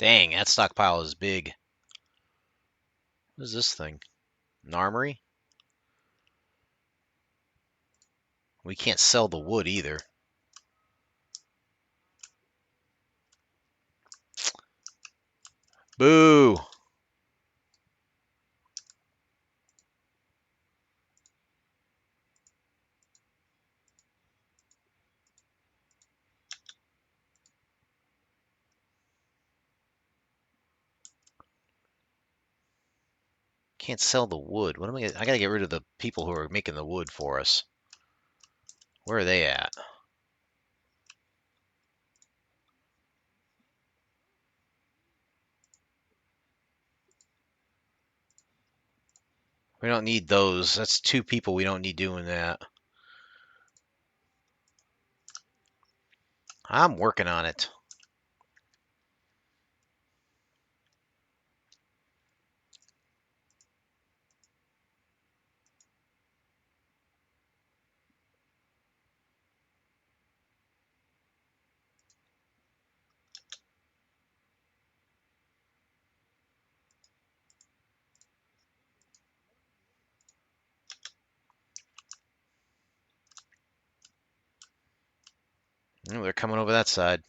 Dang, that stockpile is big. What is this thing? An armory? We can't sell the wood either. Boo! Can't sell the wood. What am I? I gotta get rid of the people who are making the wood for us. Where are they at? We don't need those. That's two people we don't need doing that. I'm working on it. Oh, they're coming over that side.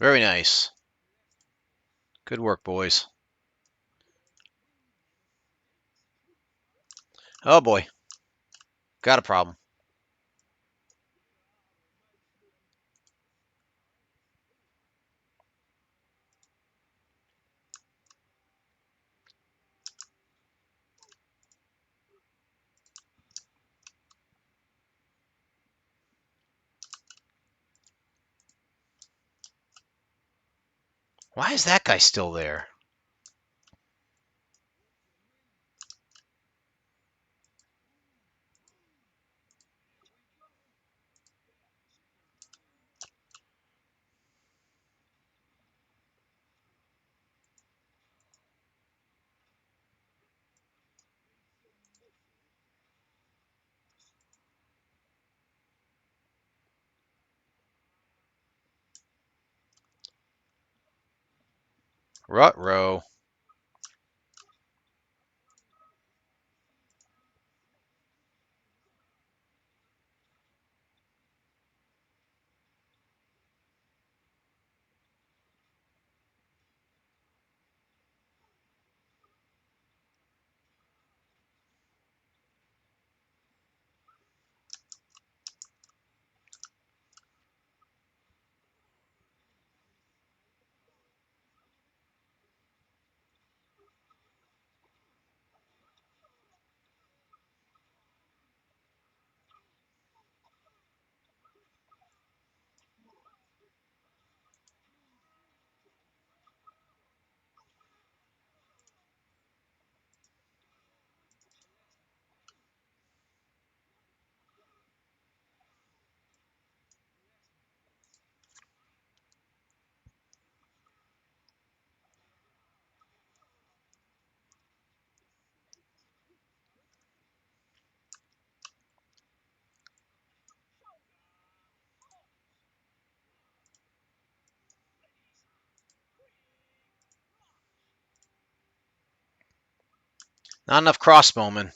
Very nice. Good work, boys. Oh boy, got a problem. Why is that guy still there? Ruh-roh. Not enough crossbowmen.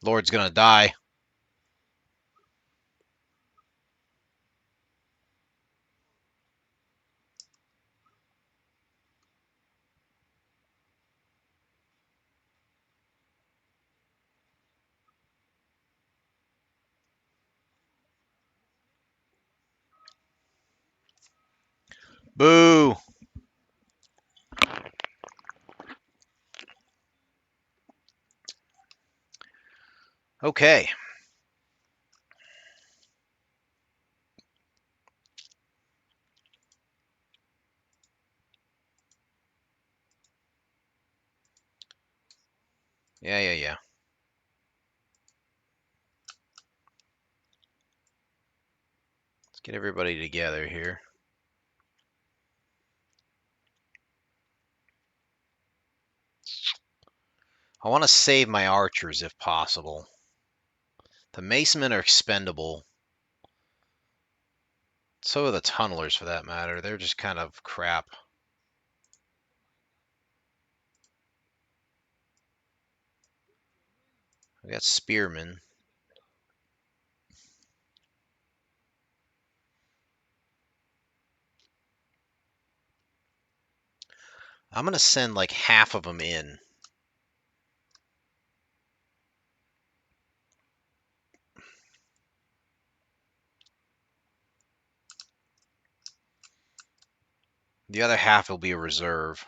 Lord's gonna die. Boo! Okay. Yeah. Let's get everybody together here. I want to save my archers if possible. The macemen are expendable. So are the tunnelers, for that matter. They're just kind of crap. We got spearmen. I'm going to send like half of them in. The other half will be a reserve.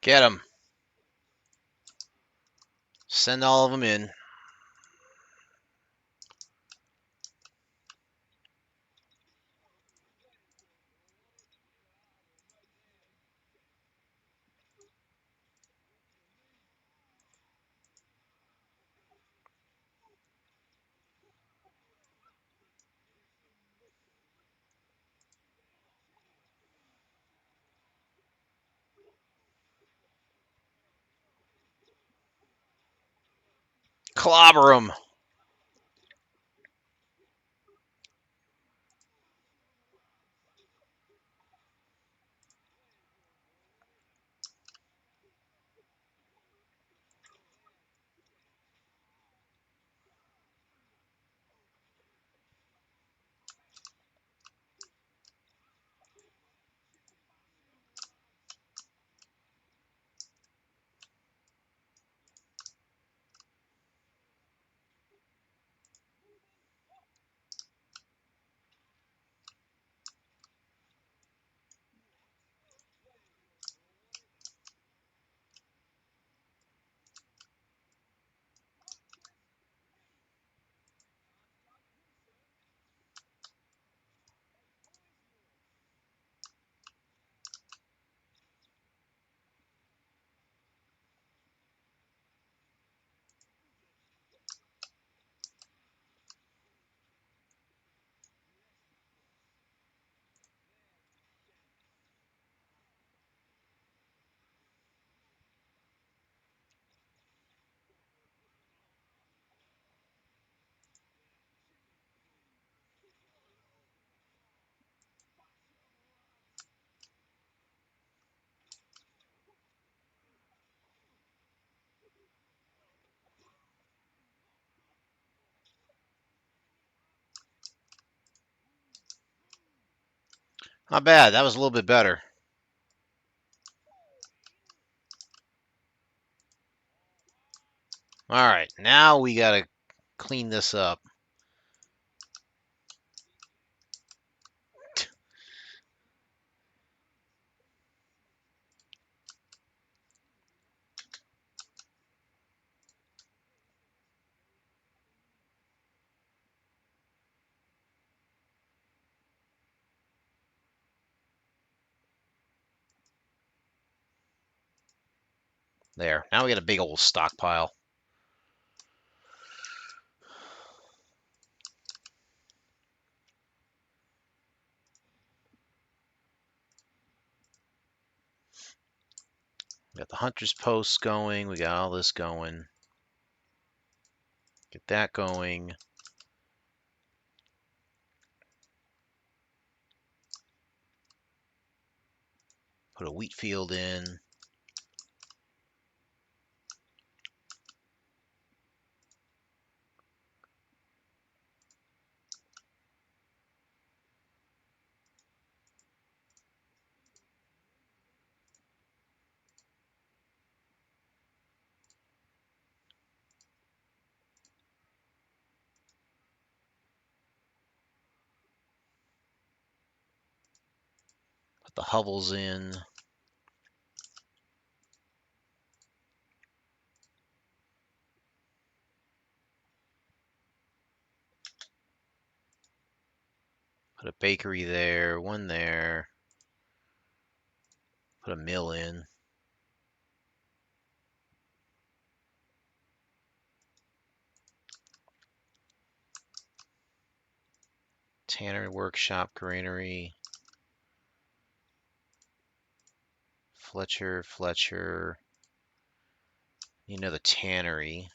Get them. Send all of them in. Clobber them. Not bad. That was a little bit better. All right, now we gotta clean this up. There. Now we got a big old stockpile. We got the hunter's posts going. We got all this going. Get that going. Put a wheat field in. Put the hovels in. Put a bakery there. One there. Put a mill in. Tannery workshop, granary. Fletcher. Need another tannery.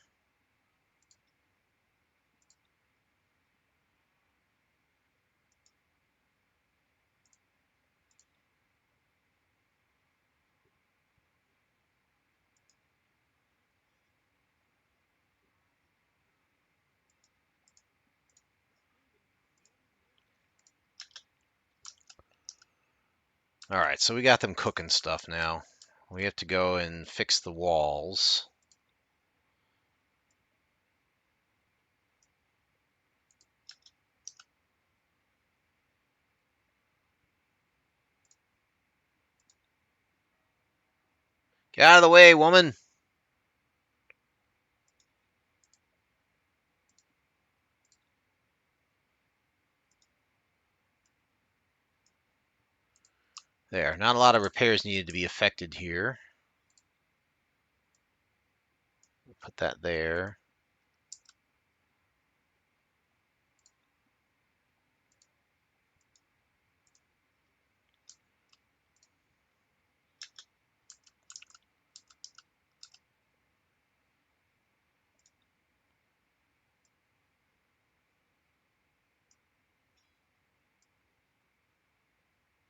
All right, so we got them cooking stuff now. We have to go and fix the walls. Get out of the way, woman! There, not a lot of repairs needed to be affected here. Put that there.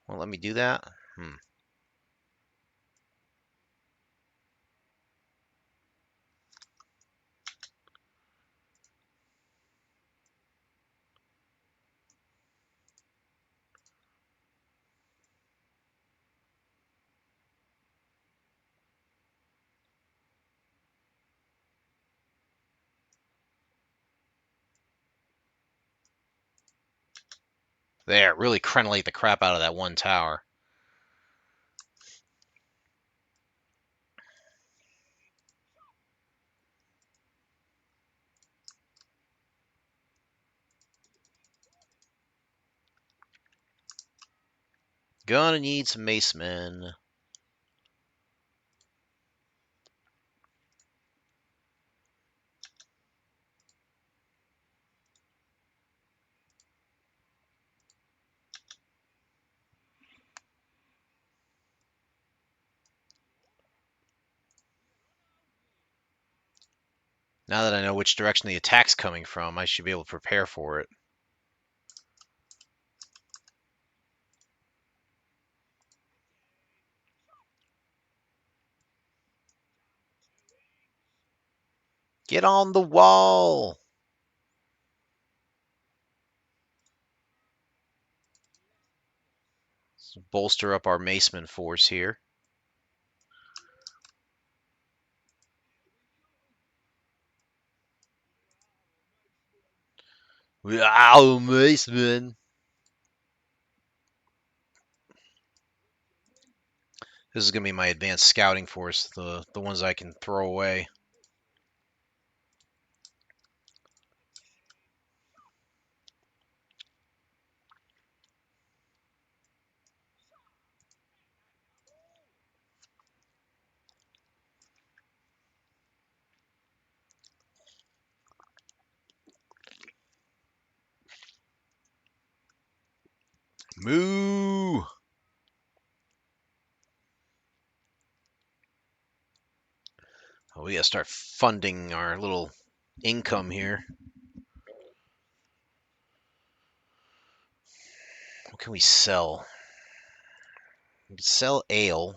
Won't let me do that? There, really crenulate the crap out of that one tower. Gonna need some mace men. Now that I know which direction the attack's coming from, I should be able to prepare for it. Get on the wall! Let's bolster up our maceman force here. Wow, maceman! This is gonna be my advanced scouting force, the ones I can throw away. Moo! Oh, we gotta start funding our little income here. What can we sell? We can sell ale.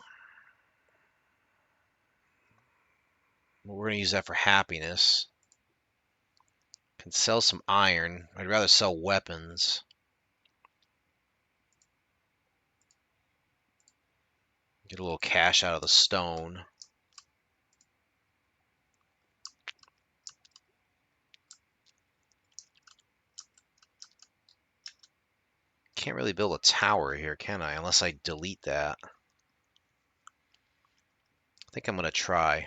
We're gonna use that for happiness. Can sell some iron. I'd rather sell weapons. Get a little cash out of the stone. Can't really build a tower here, can I? Unless I delete that. I think I'm gonna try.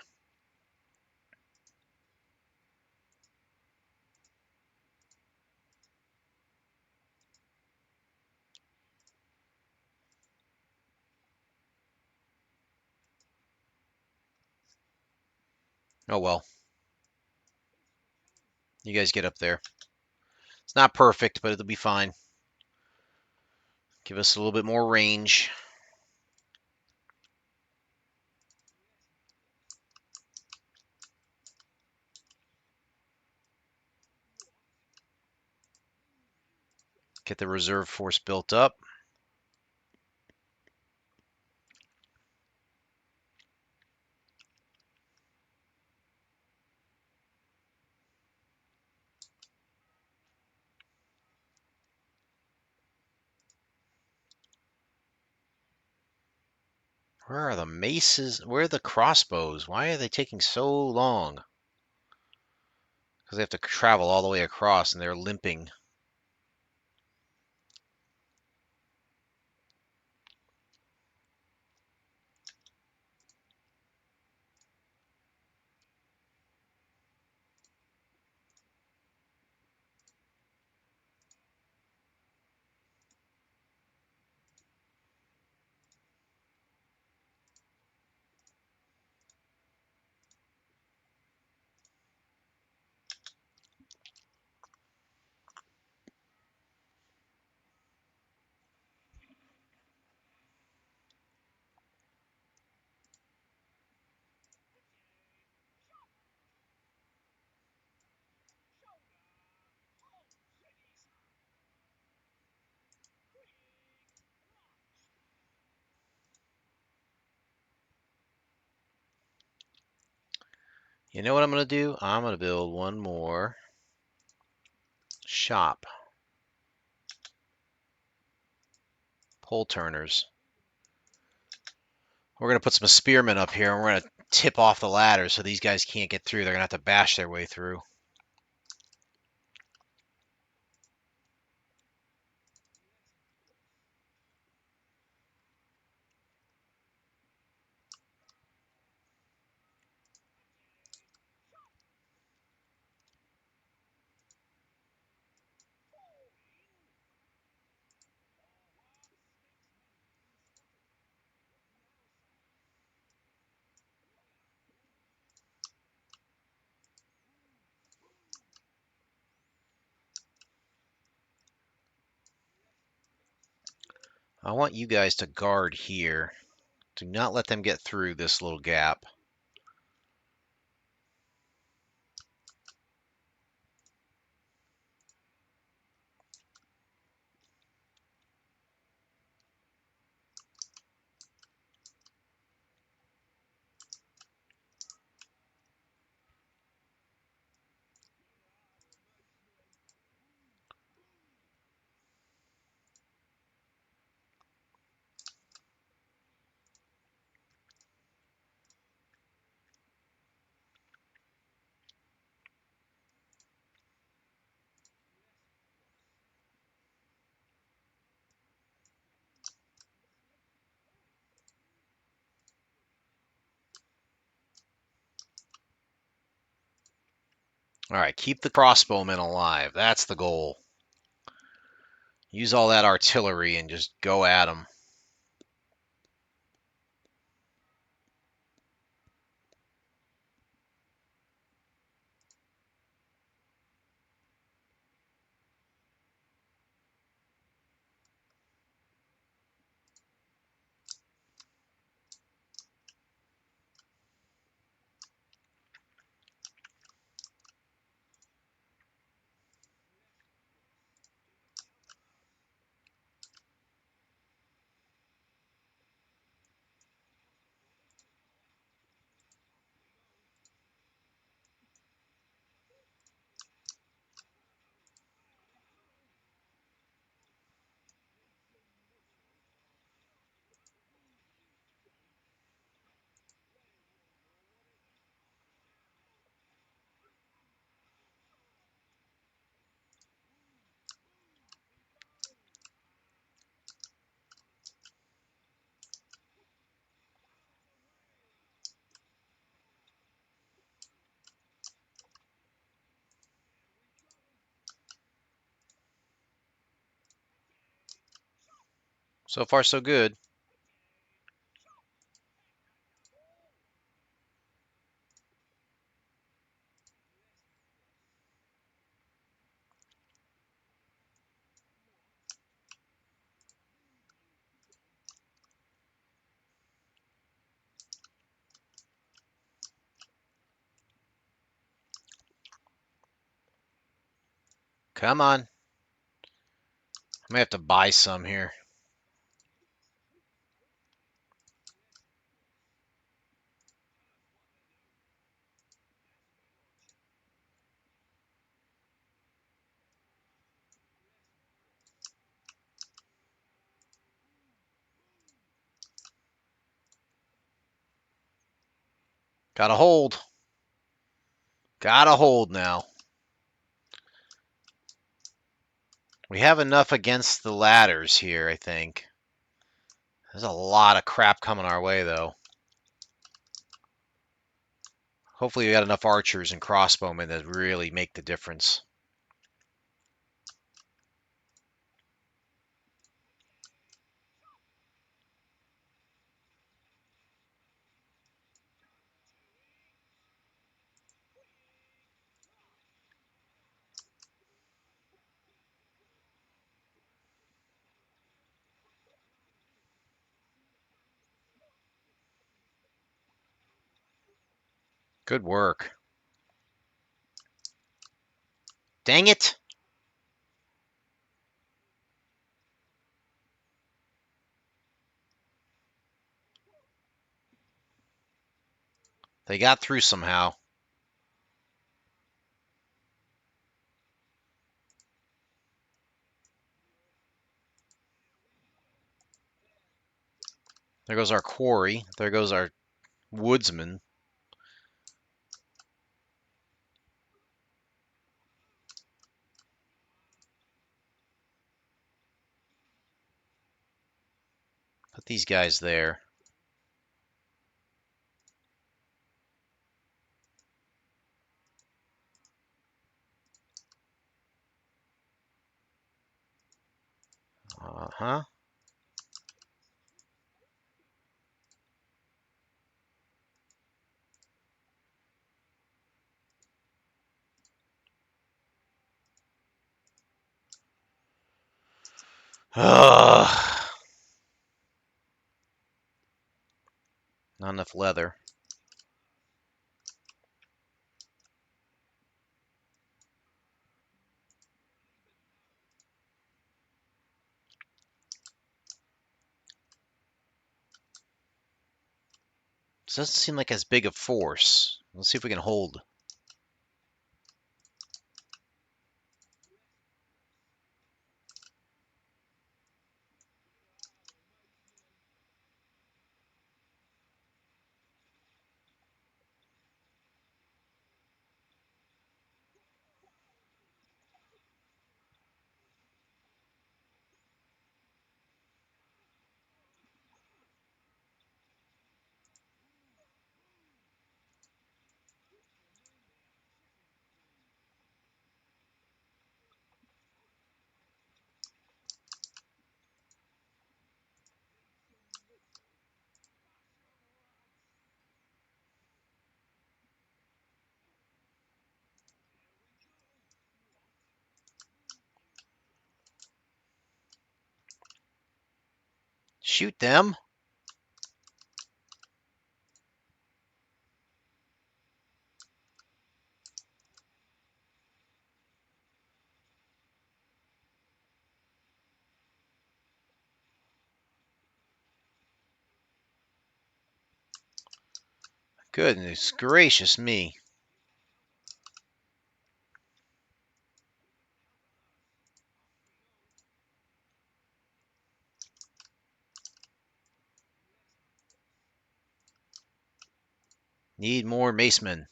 Oh well. You guys get up there. It's not perfect, but it'll be fine. Give us a little bit more range. Get the reserve force built up. Where are the maces? Where are the crossbows? Why are they taking so long? Because they have to travel all the way across and they're limping. You know what I'm going to do? I'm going to build one more shop. Pole turners. We're going to put some spearmen up here, and we're going to tip off the ladder so these guys can't get through. They're going to have to bash their way through. I want you guys to guard here. Do not let them get through this little gap. All right, keep the crossbowmen alive. That's the goal. Use all that artillery and just go at them. So far, so good. Come on. I may have to buy some here. Got a hold. Got a hold now. We have enough against the ladders here, I think. There's a lot of crap coming our way, though. Hopefully we got enough archers and crossbowmen that really make the difference. Good work. Dang it! They got through somehow. There goes our quarry. There goes our woodsman. Put these guys there. Uh-huh. Ugh. Not enough leather. This doesn't seem like as big a force. Let's see if we can hold. Shoot them. Goodness gracious me. Need more macemen.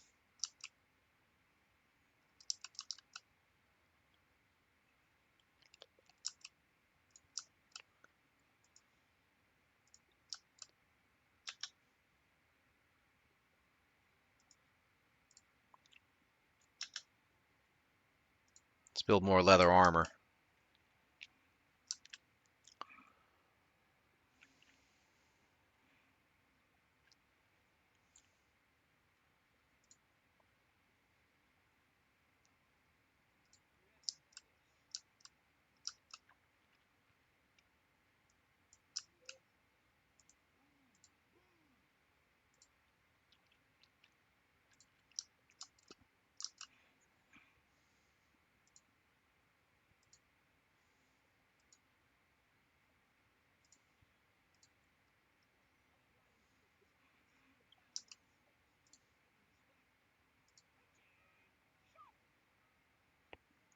Let's build more leather armor.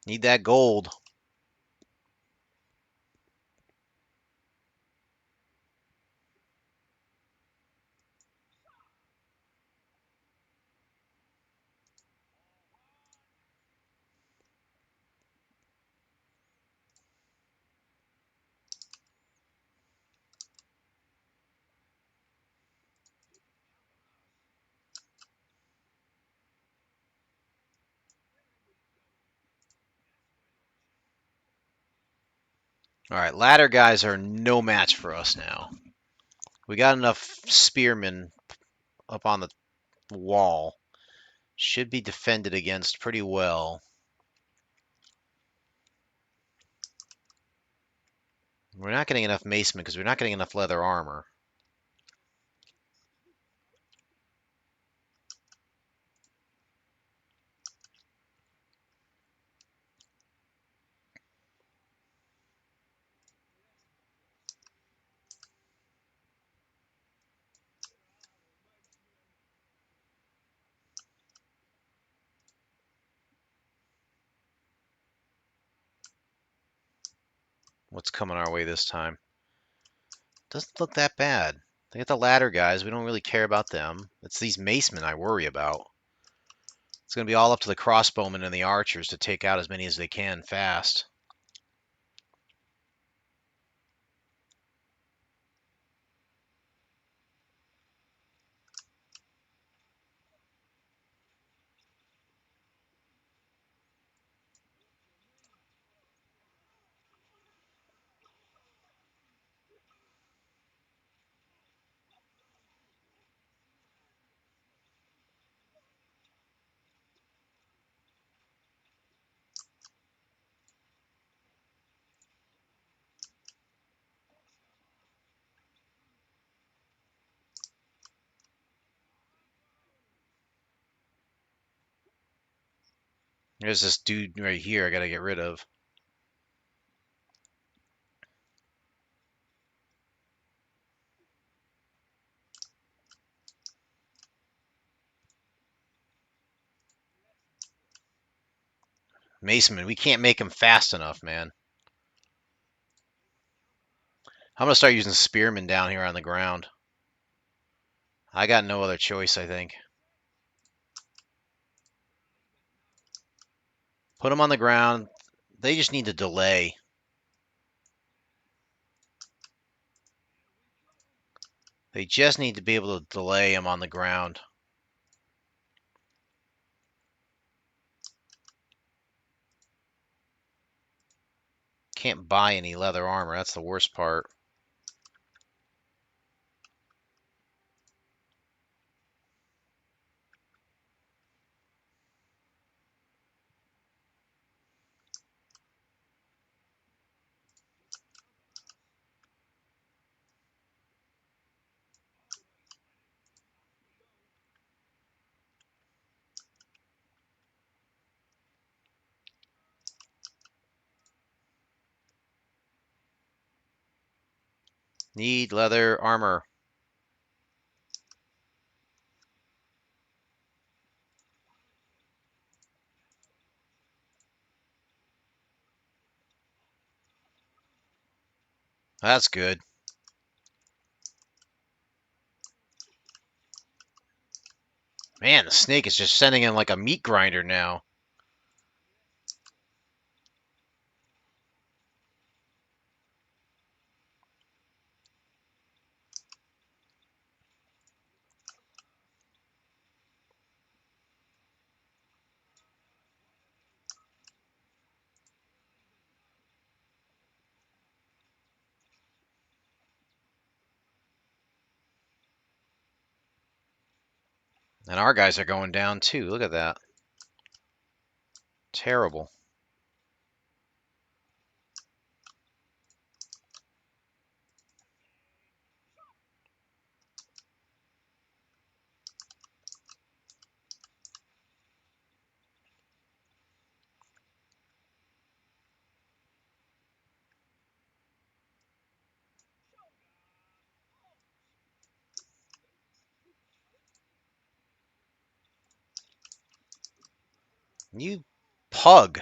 Need that gold. All right, ladder guys are no match for us now. We got enough spearmen up on the wall. Should be defended against pretty well. We're not getting enough macemen because we're not getting enough leather armor. What's coming our way this time? Doesn't look that bad. They got the ladder guys. We don't really care about them. It's these macemen I worry about. It's going to be all up to the crossbowmen and the archers to take out as many as they can fast. There's this dude right here I got to get rid of. Maceman, we can't make him fast enough, man. I'm going to start using spearmen down here on the ground. I got no other choice, I think. Put them on the ground. They just need to delay. They just need to be able to delay them on the ground. Can't buy any leather armor. That's the worst part. Need leather armor. That's good. Man, the snake is just sending in like a meat grinder now. And our guys are going down too. Look at that. Terrible. You pug.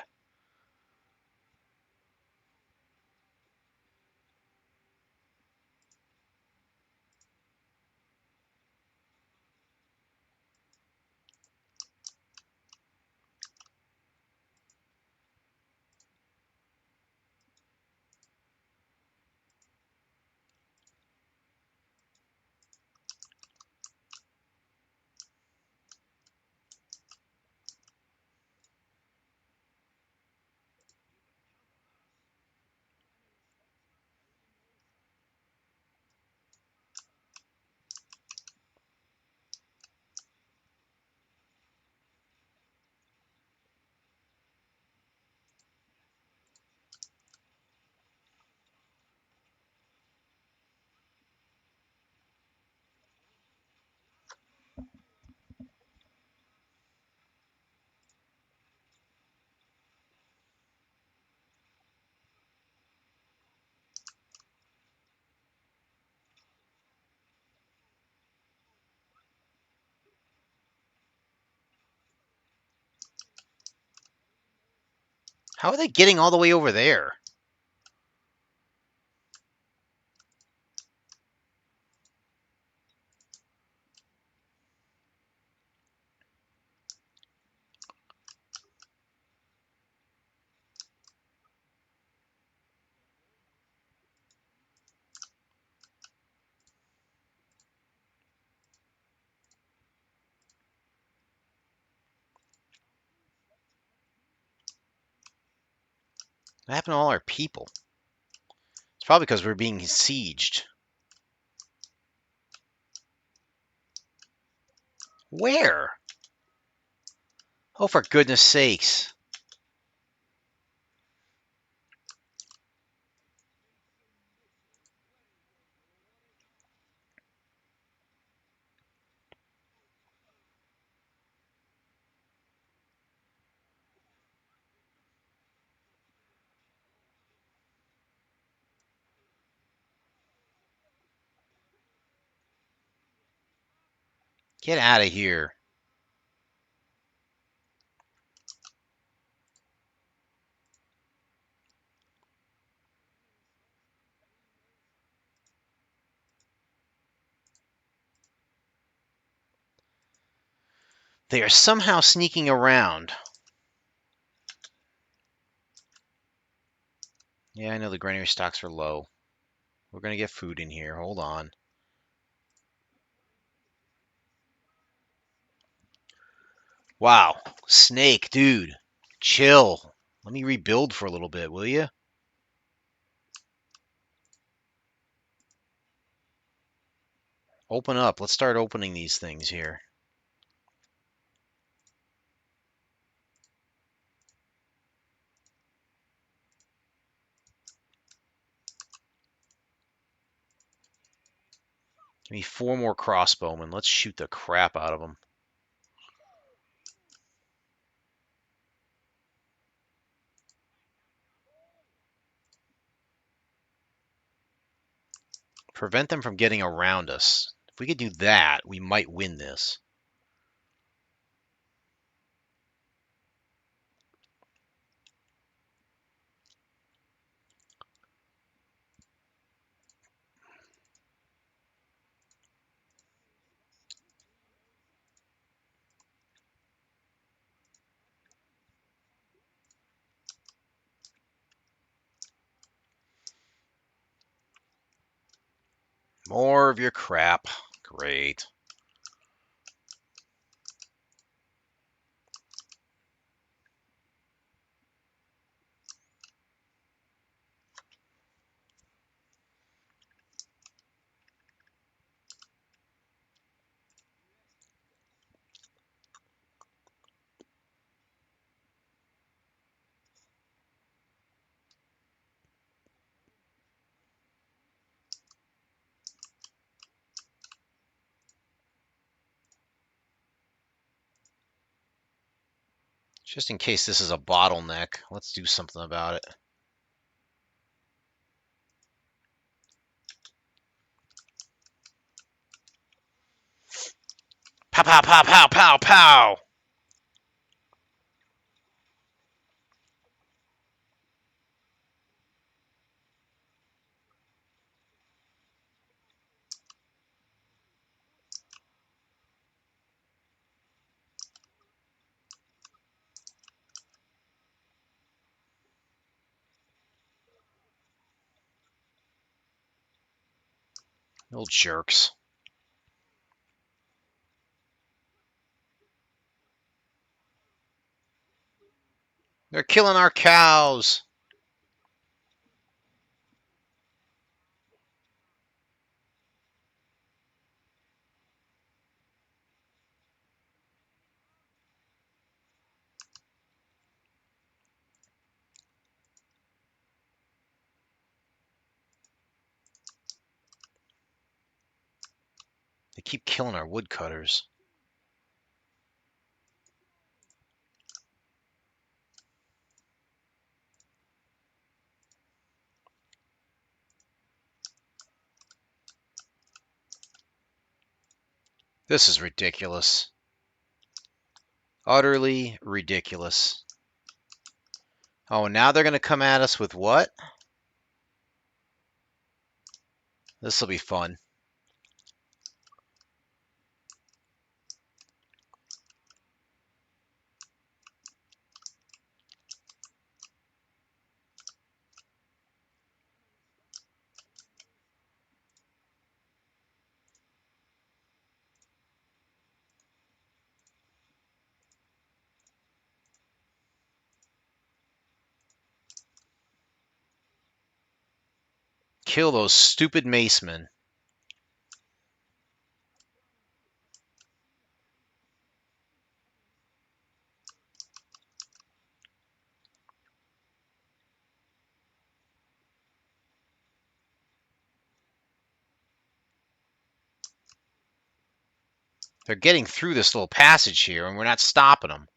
How are they getting all the way over there? What happened to all our people? It's probably because we're being sieged. Where? Oh, for goodness sakes. Get out of here. They are somehow sneaking around. Yeah, I know the granary stocks are low. We're going to get food in here. Hold on. Wow. Snake, dude. Chill. Let me rebuild for a little bit, will you? Open up. Let's start opening these things here. Give me 4 more crossbowmen. Let's shoot the crap out of them. Prevent them from getting around us. If we could do that, we might win this. More of your crap. Great. Just in case this is a bottleneck, let's do something about it. Pow, pow, pow, pow, pow, pow! Little jerks. They're killing our cows. They keep killing our woodcutters. This is ridiculous. Utterly ridiculous. Oh, and now they're going to come at us with what? This will be fun. Kill those stupid macemen. They're getting through this little passage here, and we're not stopping them.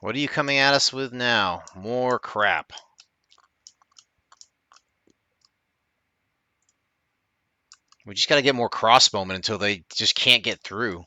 What are you coming at us with now? More crap. We just got to get more crossbowmen until they just can't get through.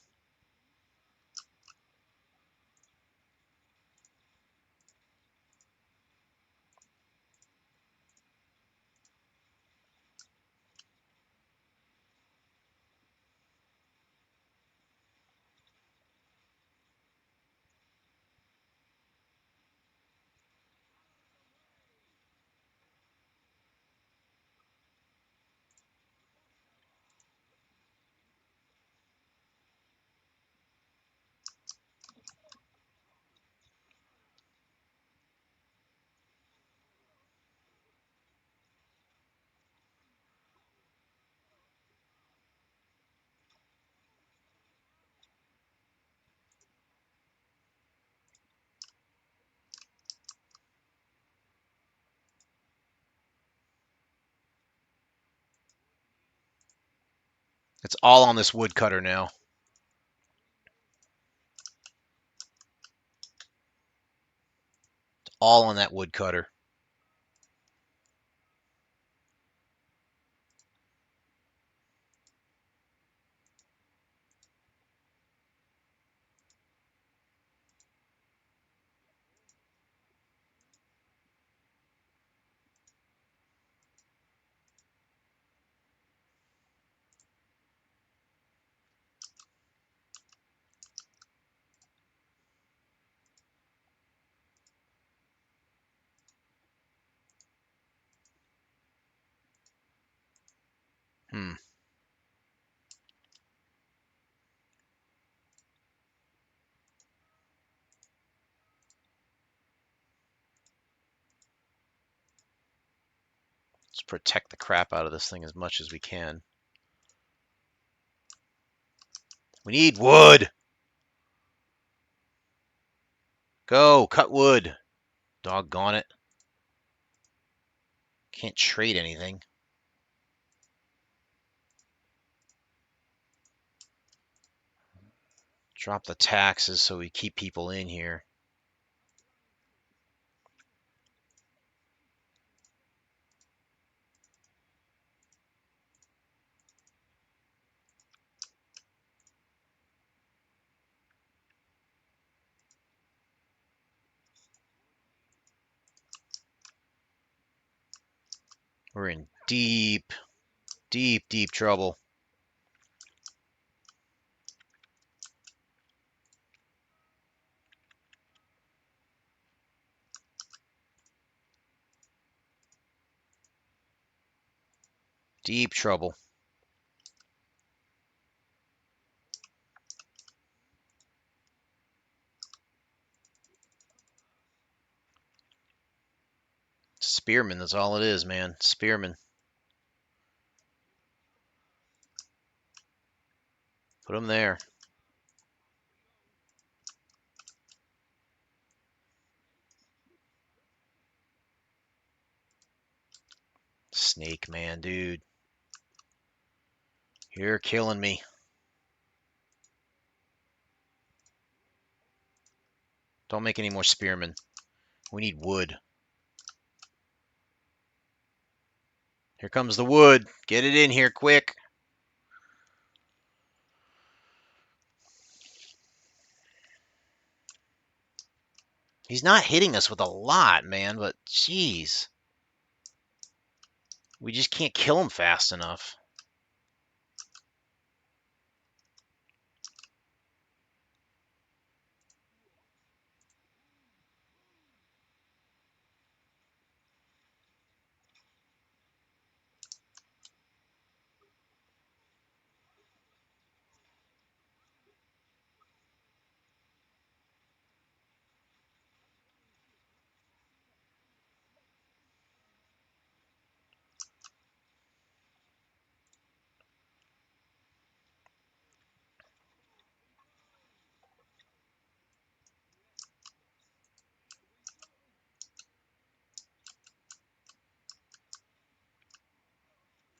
It's all on this woodcutter now. It's all on that woodcutter. Hmm. Let's protect the crap out of this thing as much as we can. We need wood! Go, cut wood. Doggone it. Can't trade anything. Drop the taxes so we keep people in here. We're in deep, deep, deep trouble. Deep trouble. Spearman, that's all it is, man. Spearman. Put him there. Snake man, dude. You're killing me. Don't make any more spearmen. We need wood. Here comes the wood. Get it in here quick. He's not hitting us with a lot, man, but jeez. We just can't kill him fast enough.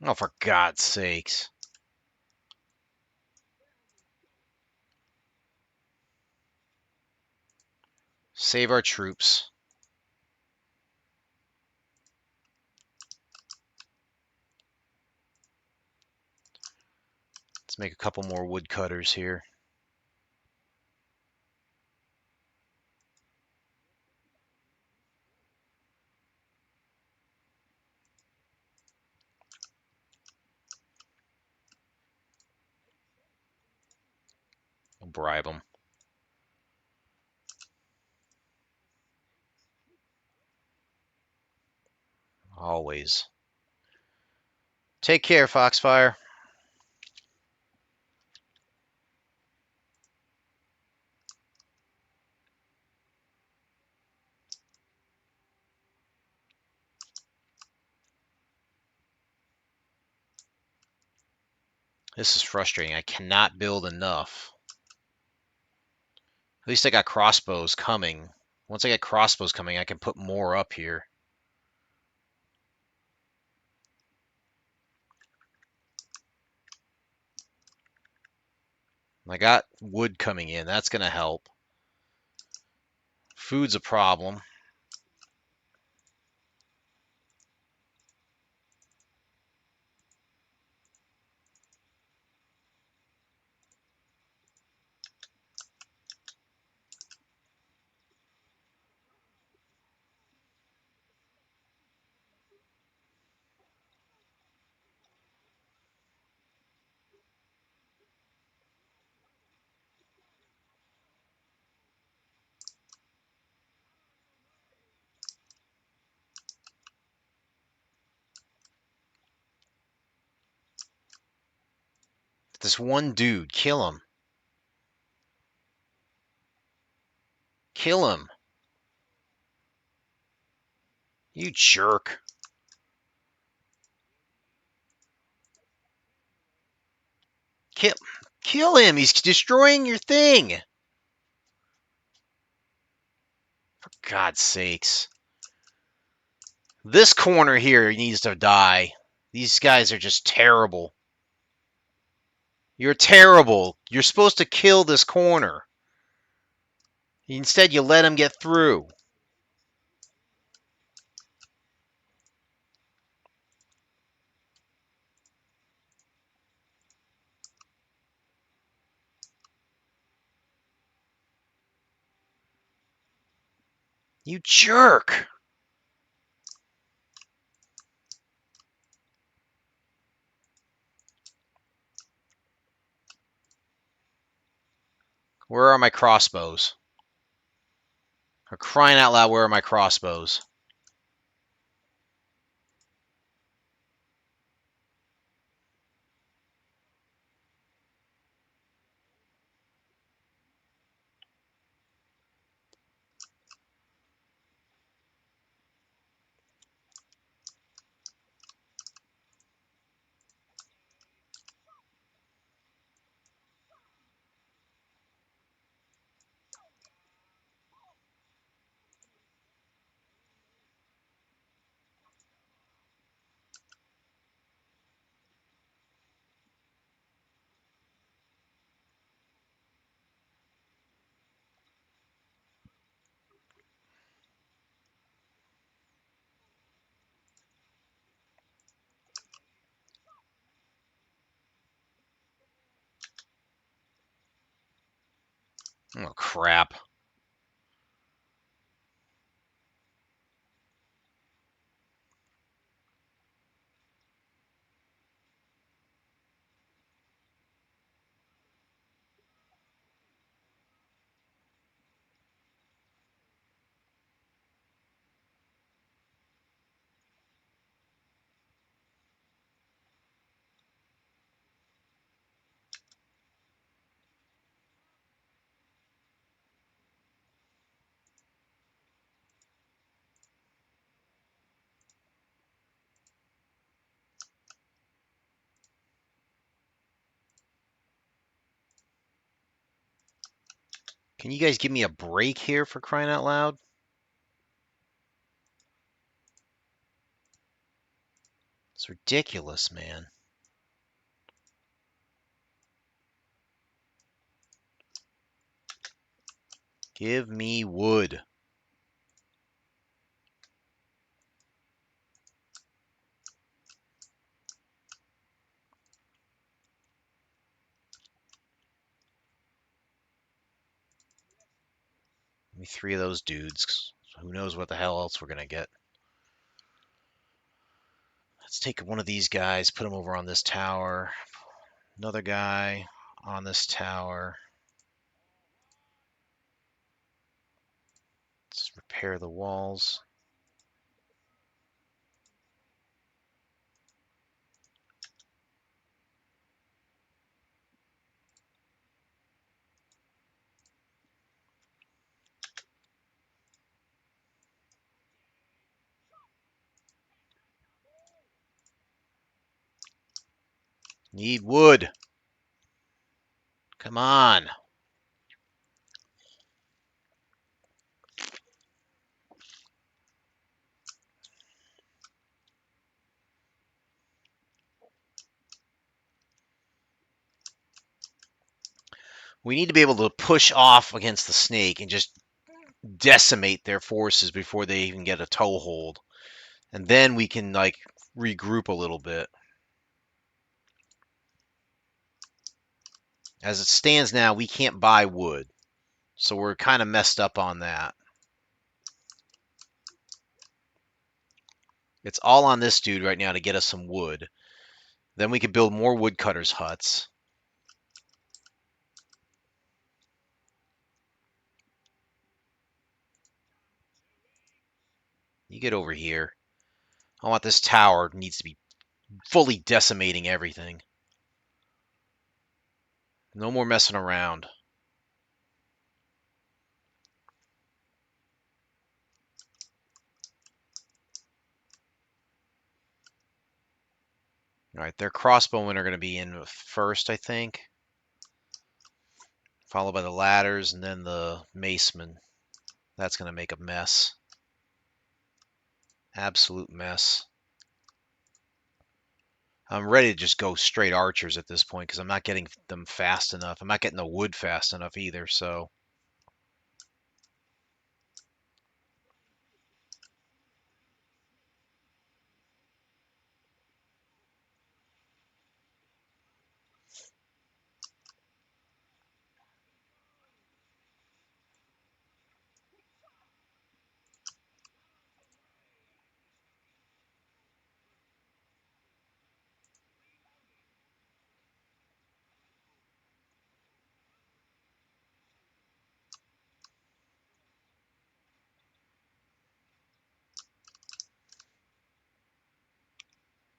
Oh, for God's sakes. Save our troops. Let's make a couple more woodcutters here. We'll bribe them. Always. Take care, Foxfire. This is frustrating. I cannot build enough. At least I got crossbows coming. Once I get crossbows coming, I can put more up here. I got wood coming in. That's going to help. Food's a problem. This one dude, kill him. Kill him. You jerk. Kill, kill him. He's destroying your thing. For God's sakes. This corner here needs to die. These guys are just terrible. You're terrible. You're supposed to kill this corner. Instead, you let him get through. You jerk. Where are my crossbows? For crying out loud, where are my crossbows? Oh, crap. Can you guys give me a break here for crying out loud? It's ridiculous, man. Give me wood. Give me 3 of those dudes. Who knows what the hell else we're going to get. Let's take one of these guys, put him over on this tower. Another guy on this tower. Let's repair the walls. Need wood. Come on. We need to be able to push off against the snake and just decimate their forces before they even get a toehold. And then we can, like, regroup a little bit. As it stands now, we can't buy wood. So we're kind of messed up on that. It's all on this dude right now to get us some wood. Then we could build more woodcutters' huts. You get over here. I want this tower. It needs to be fully decimating everything. No more messing around. All right, their crossbowmen are going to be in first, I think. Followed by the ladders and then the macemen. That's going to make a mess. Absolute mess. I'm ready to just go straight archers at this point because I'm not getting them fast enough. I'm not getting the wood fast enough either, so.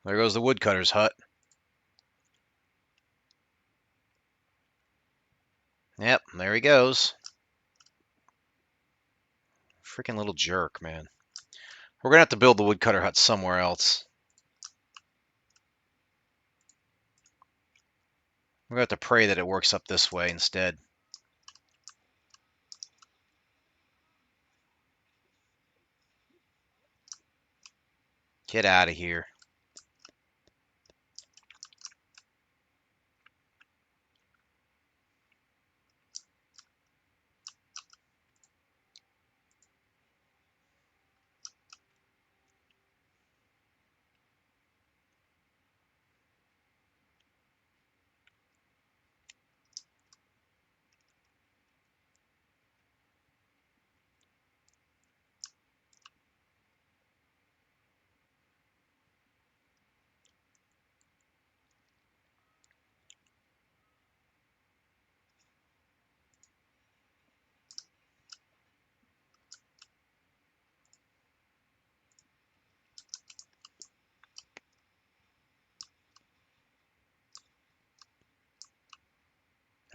There goes the woodcutter's hut. Yep, there he goes. Freaking little jerk, man. We're going to have to build the woodcutter hut somewhere else. We're going to have to pray that it works up this way instead. Get out of here.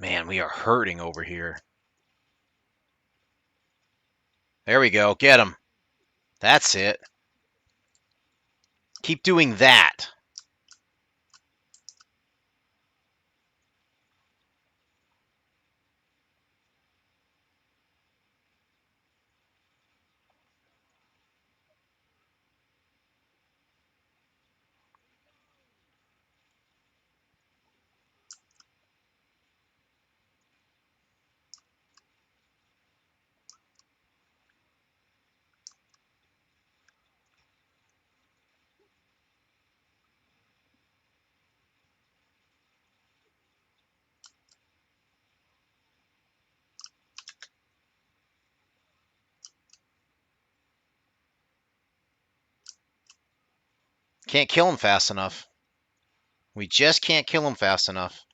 Man, we are hurting over here. There we go. Get him. That's it. Keep doing that. Can't kill him fast enough. We just can't kill him fast enough.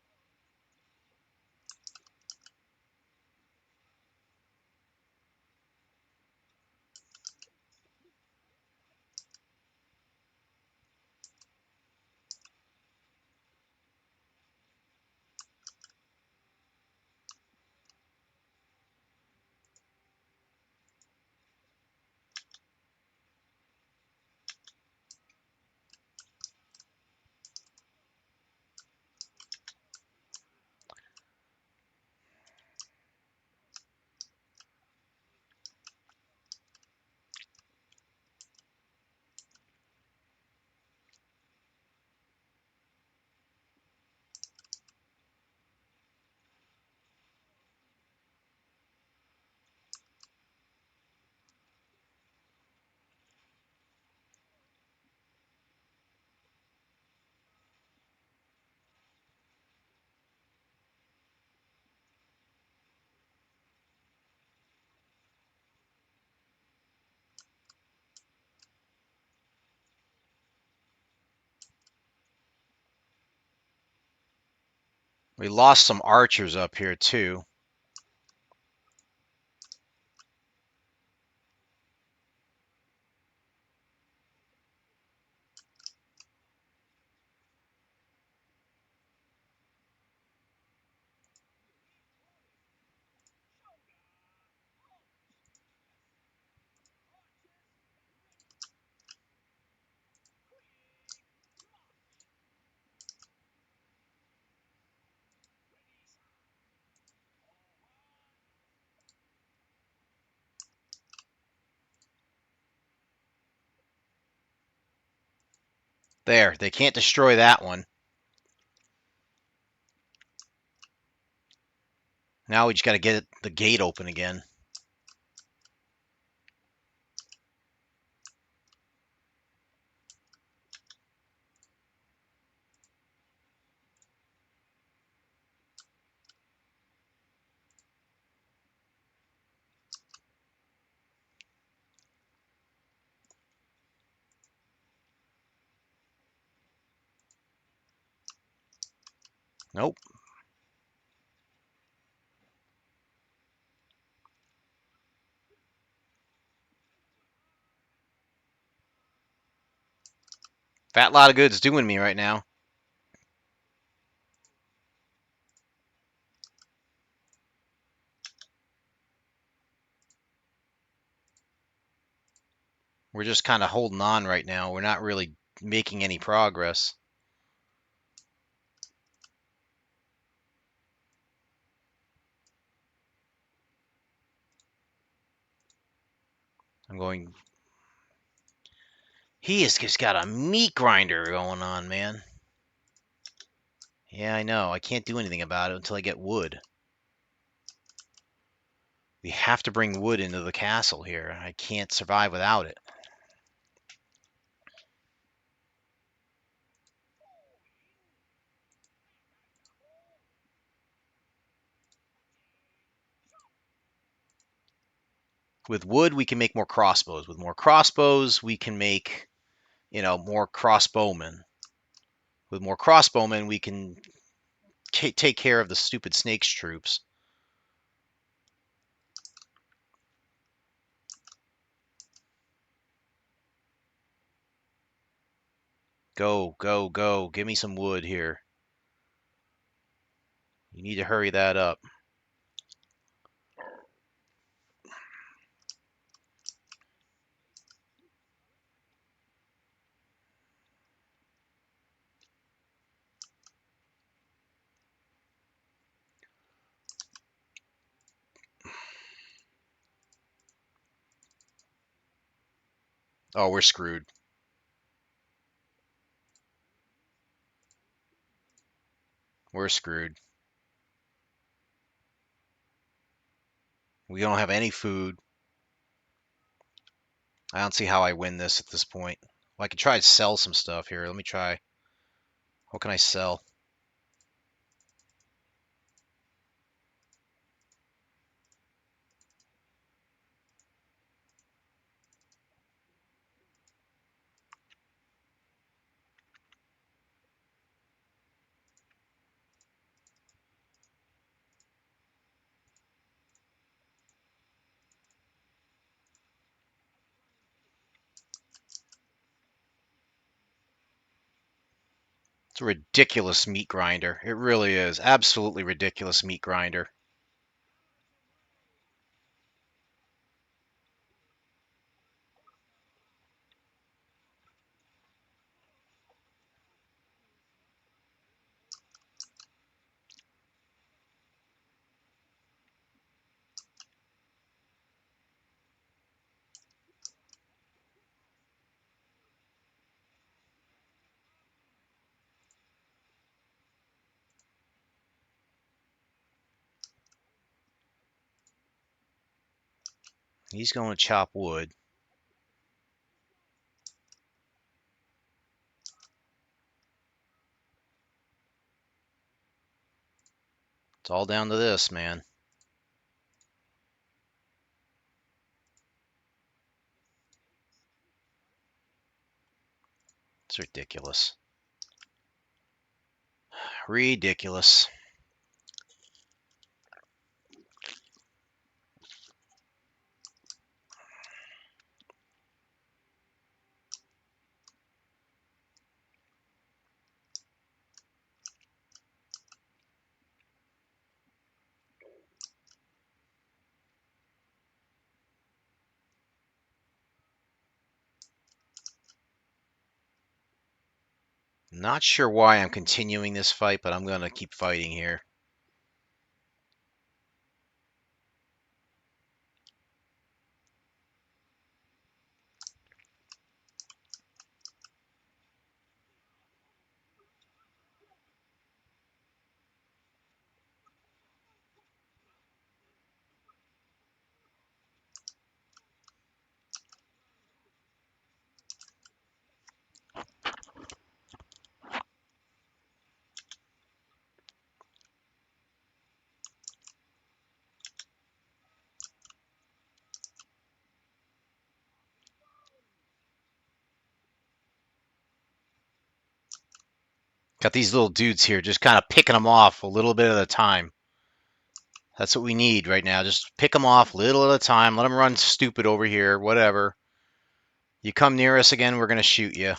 We lost some archers up here too. There, they can't destroy that one. Now we just got to get the gate open again. Nope. Fat lot of goods doing me right now. We're just kind of holding on right now. We're not really making any progress. I'm going. He has just got a meat grinder going on, man. Yeah, I know. I can't do anything about it until I get wood. We have to bring wood into the castle here. I can't survive without it. With wood, we can make more crossbows. With more crossbows, we can make, more crossbowmen. With more crossbowmen, we can take care of the stupid snake's troops. Go, go, go. Give me some wood here. You need to hurry that up. Oh, we're screwed. We're screwed. We don't have any food. I don't see how I win this at this point. Well, I could try to sell some stuff here. Let me try. What can I sell? It's a ridiculous meat grinder. It really is. Absolutely ridiculous meat grinder. He's going to chop wood. It's all down to this, man. It's ridiculous. Ridiculous. Not sure why I'm continuing this fight, but I'm going to keep fighting here. Got these little dudes here, just kind of picking them off a little bit at a time. That's what we need right now. Just pick them off a little at a time. Let them run stupid over here, whatever. You come near us again, we're going to shoot you.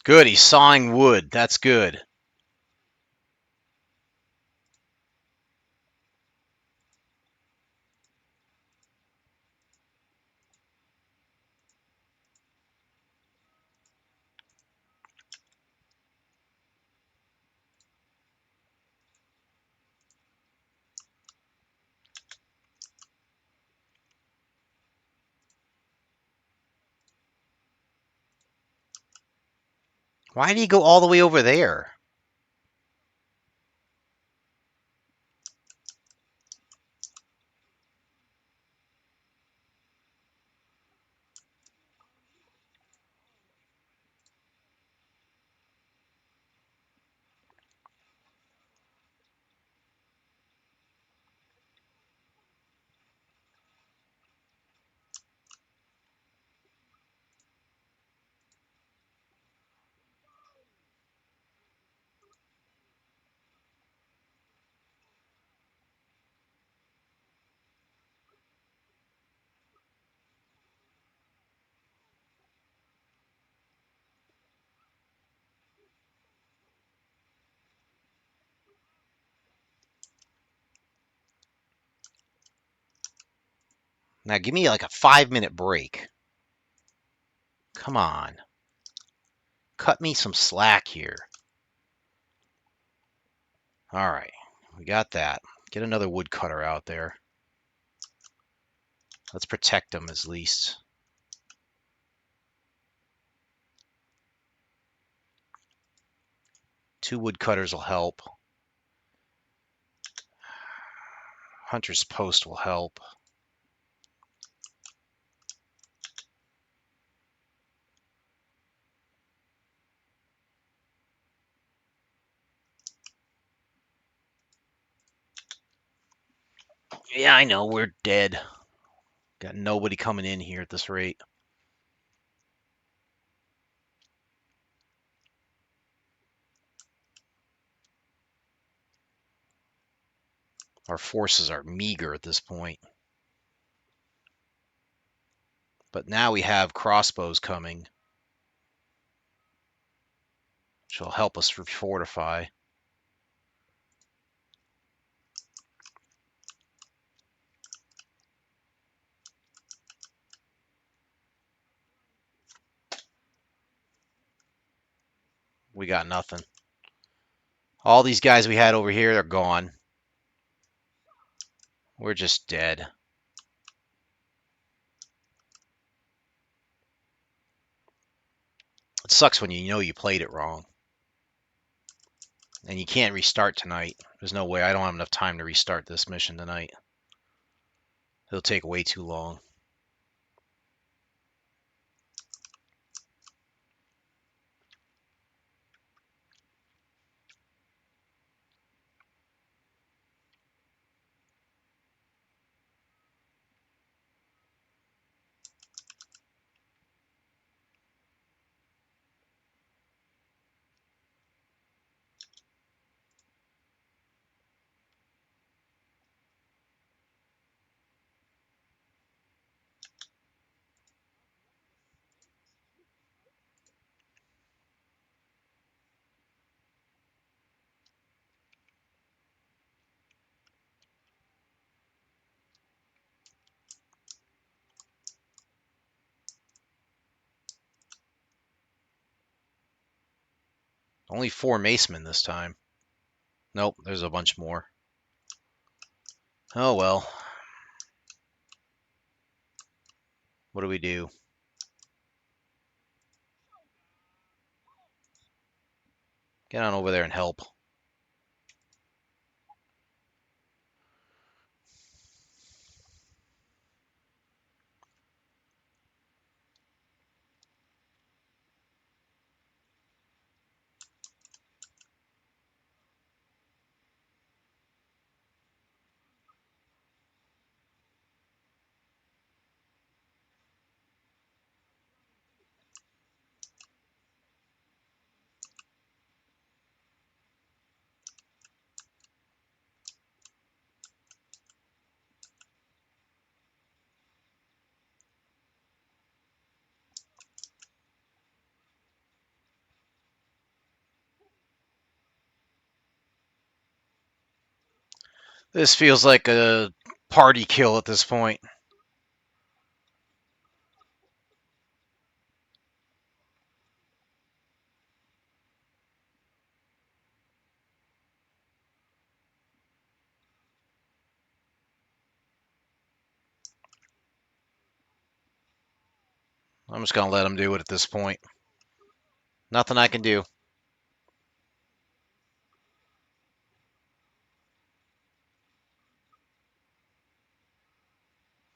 Good, he's sawing wood. That's good. Why did he go all the way over there? Now give me like a 5-minute break. Come on. Cut me some slack here. All right, we got that. Get another woodcutter out there. Let's protect them at least. Two woodcutters will help. Hunter's post will help. Yeah, I know, we're dead. Got nobody coming in here at this rate. Our forces are meager at this point. But now we have crossbows coming, which will help us fortify. We got nothing. All these guys we had over here are gone. We're just dead. It sucks when you know you played it wrong. And you can't restart tonight. There's no way. I don't have enough time to restart this mission tonight. It'll take way too long. Only 4 macemen this time. Nope, there's a bunch more. Oh well. What do we do? Get on over there and help. This feels like a party kill at this point. I'm just going to let him do it at this point. Nothing I can do.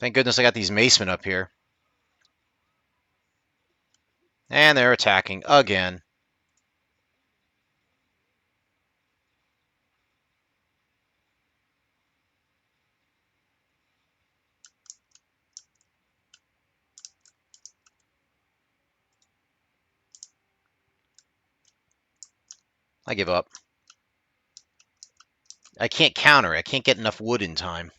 Thank goodness I got these macemen up here. And they're attacking again. I give up. I can't counter. I can't get enough wood in time.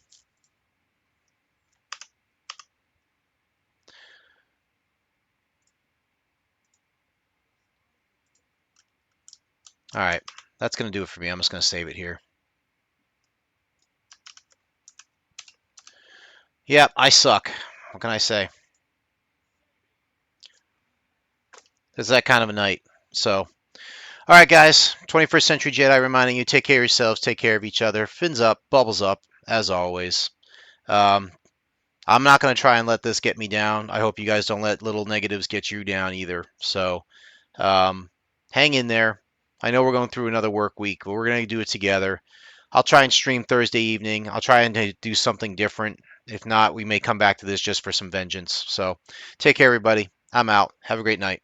All right. That's going to do it for me. I'm just going to save it here. Yep, I suck. What can I say? It's that kind of a night. So, all right, guys. 21st Century Jedi reminding you, take care of yourselves, take care of each other. Fins up, bubbles up, as always. Um, I'm not going to try and let this get me down. I hope you guys don't let little negatives get you down either. So, um, hang in there. I know we're going through another work week, but we're going to do it together. I'll try and stream Thursday evening. I'll try and do something different. If not, we may come back to this just for some vengeance. So, take care, everybody. I'm out. Have a great night.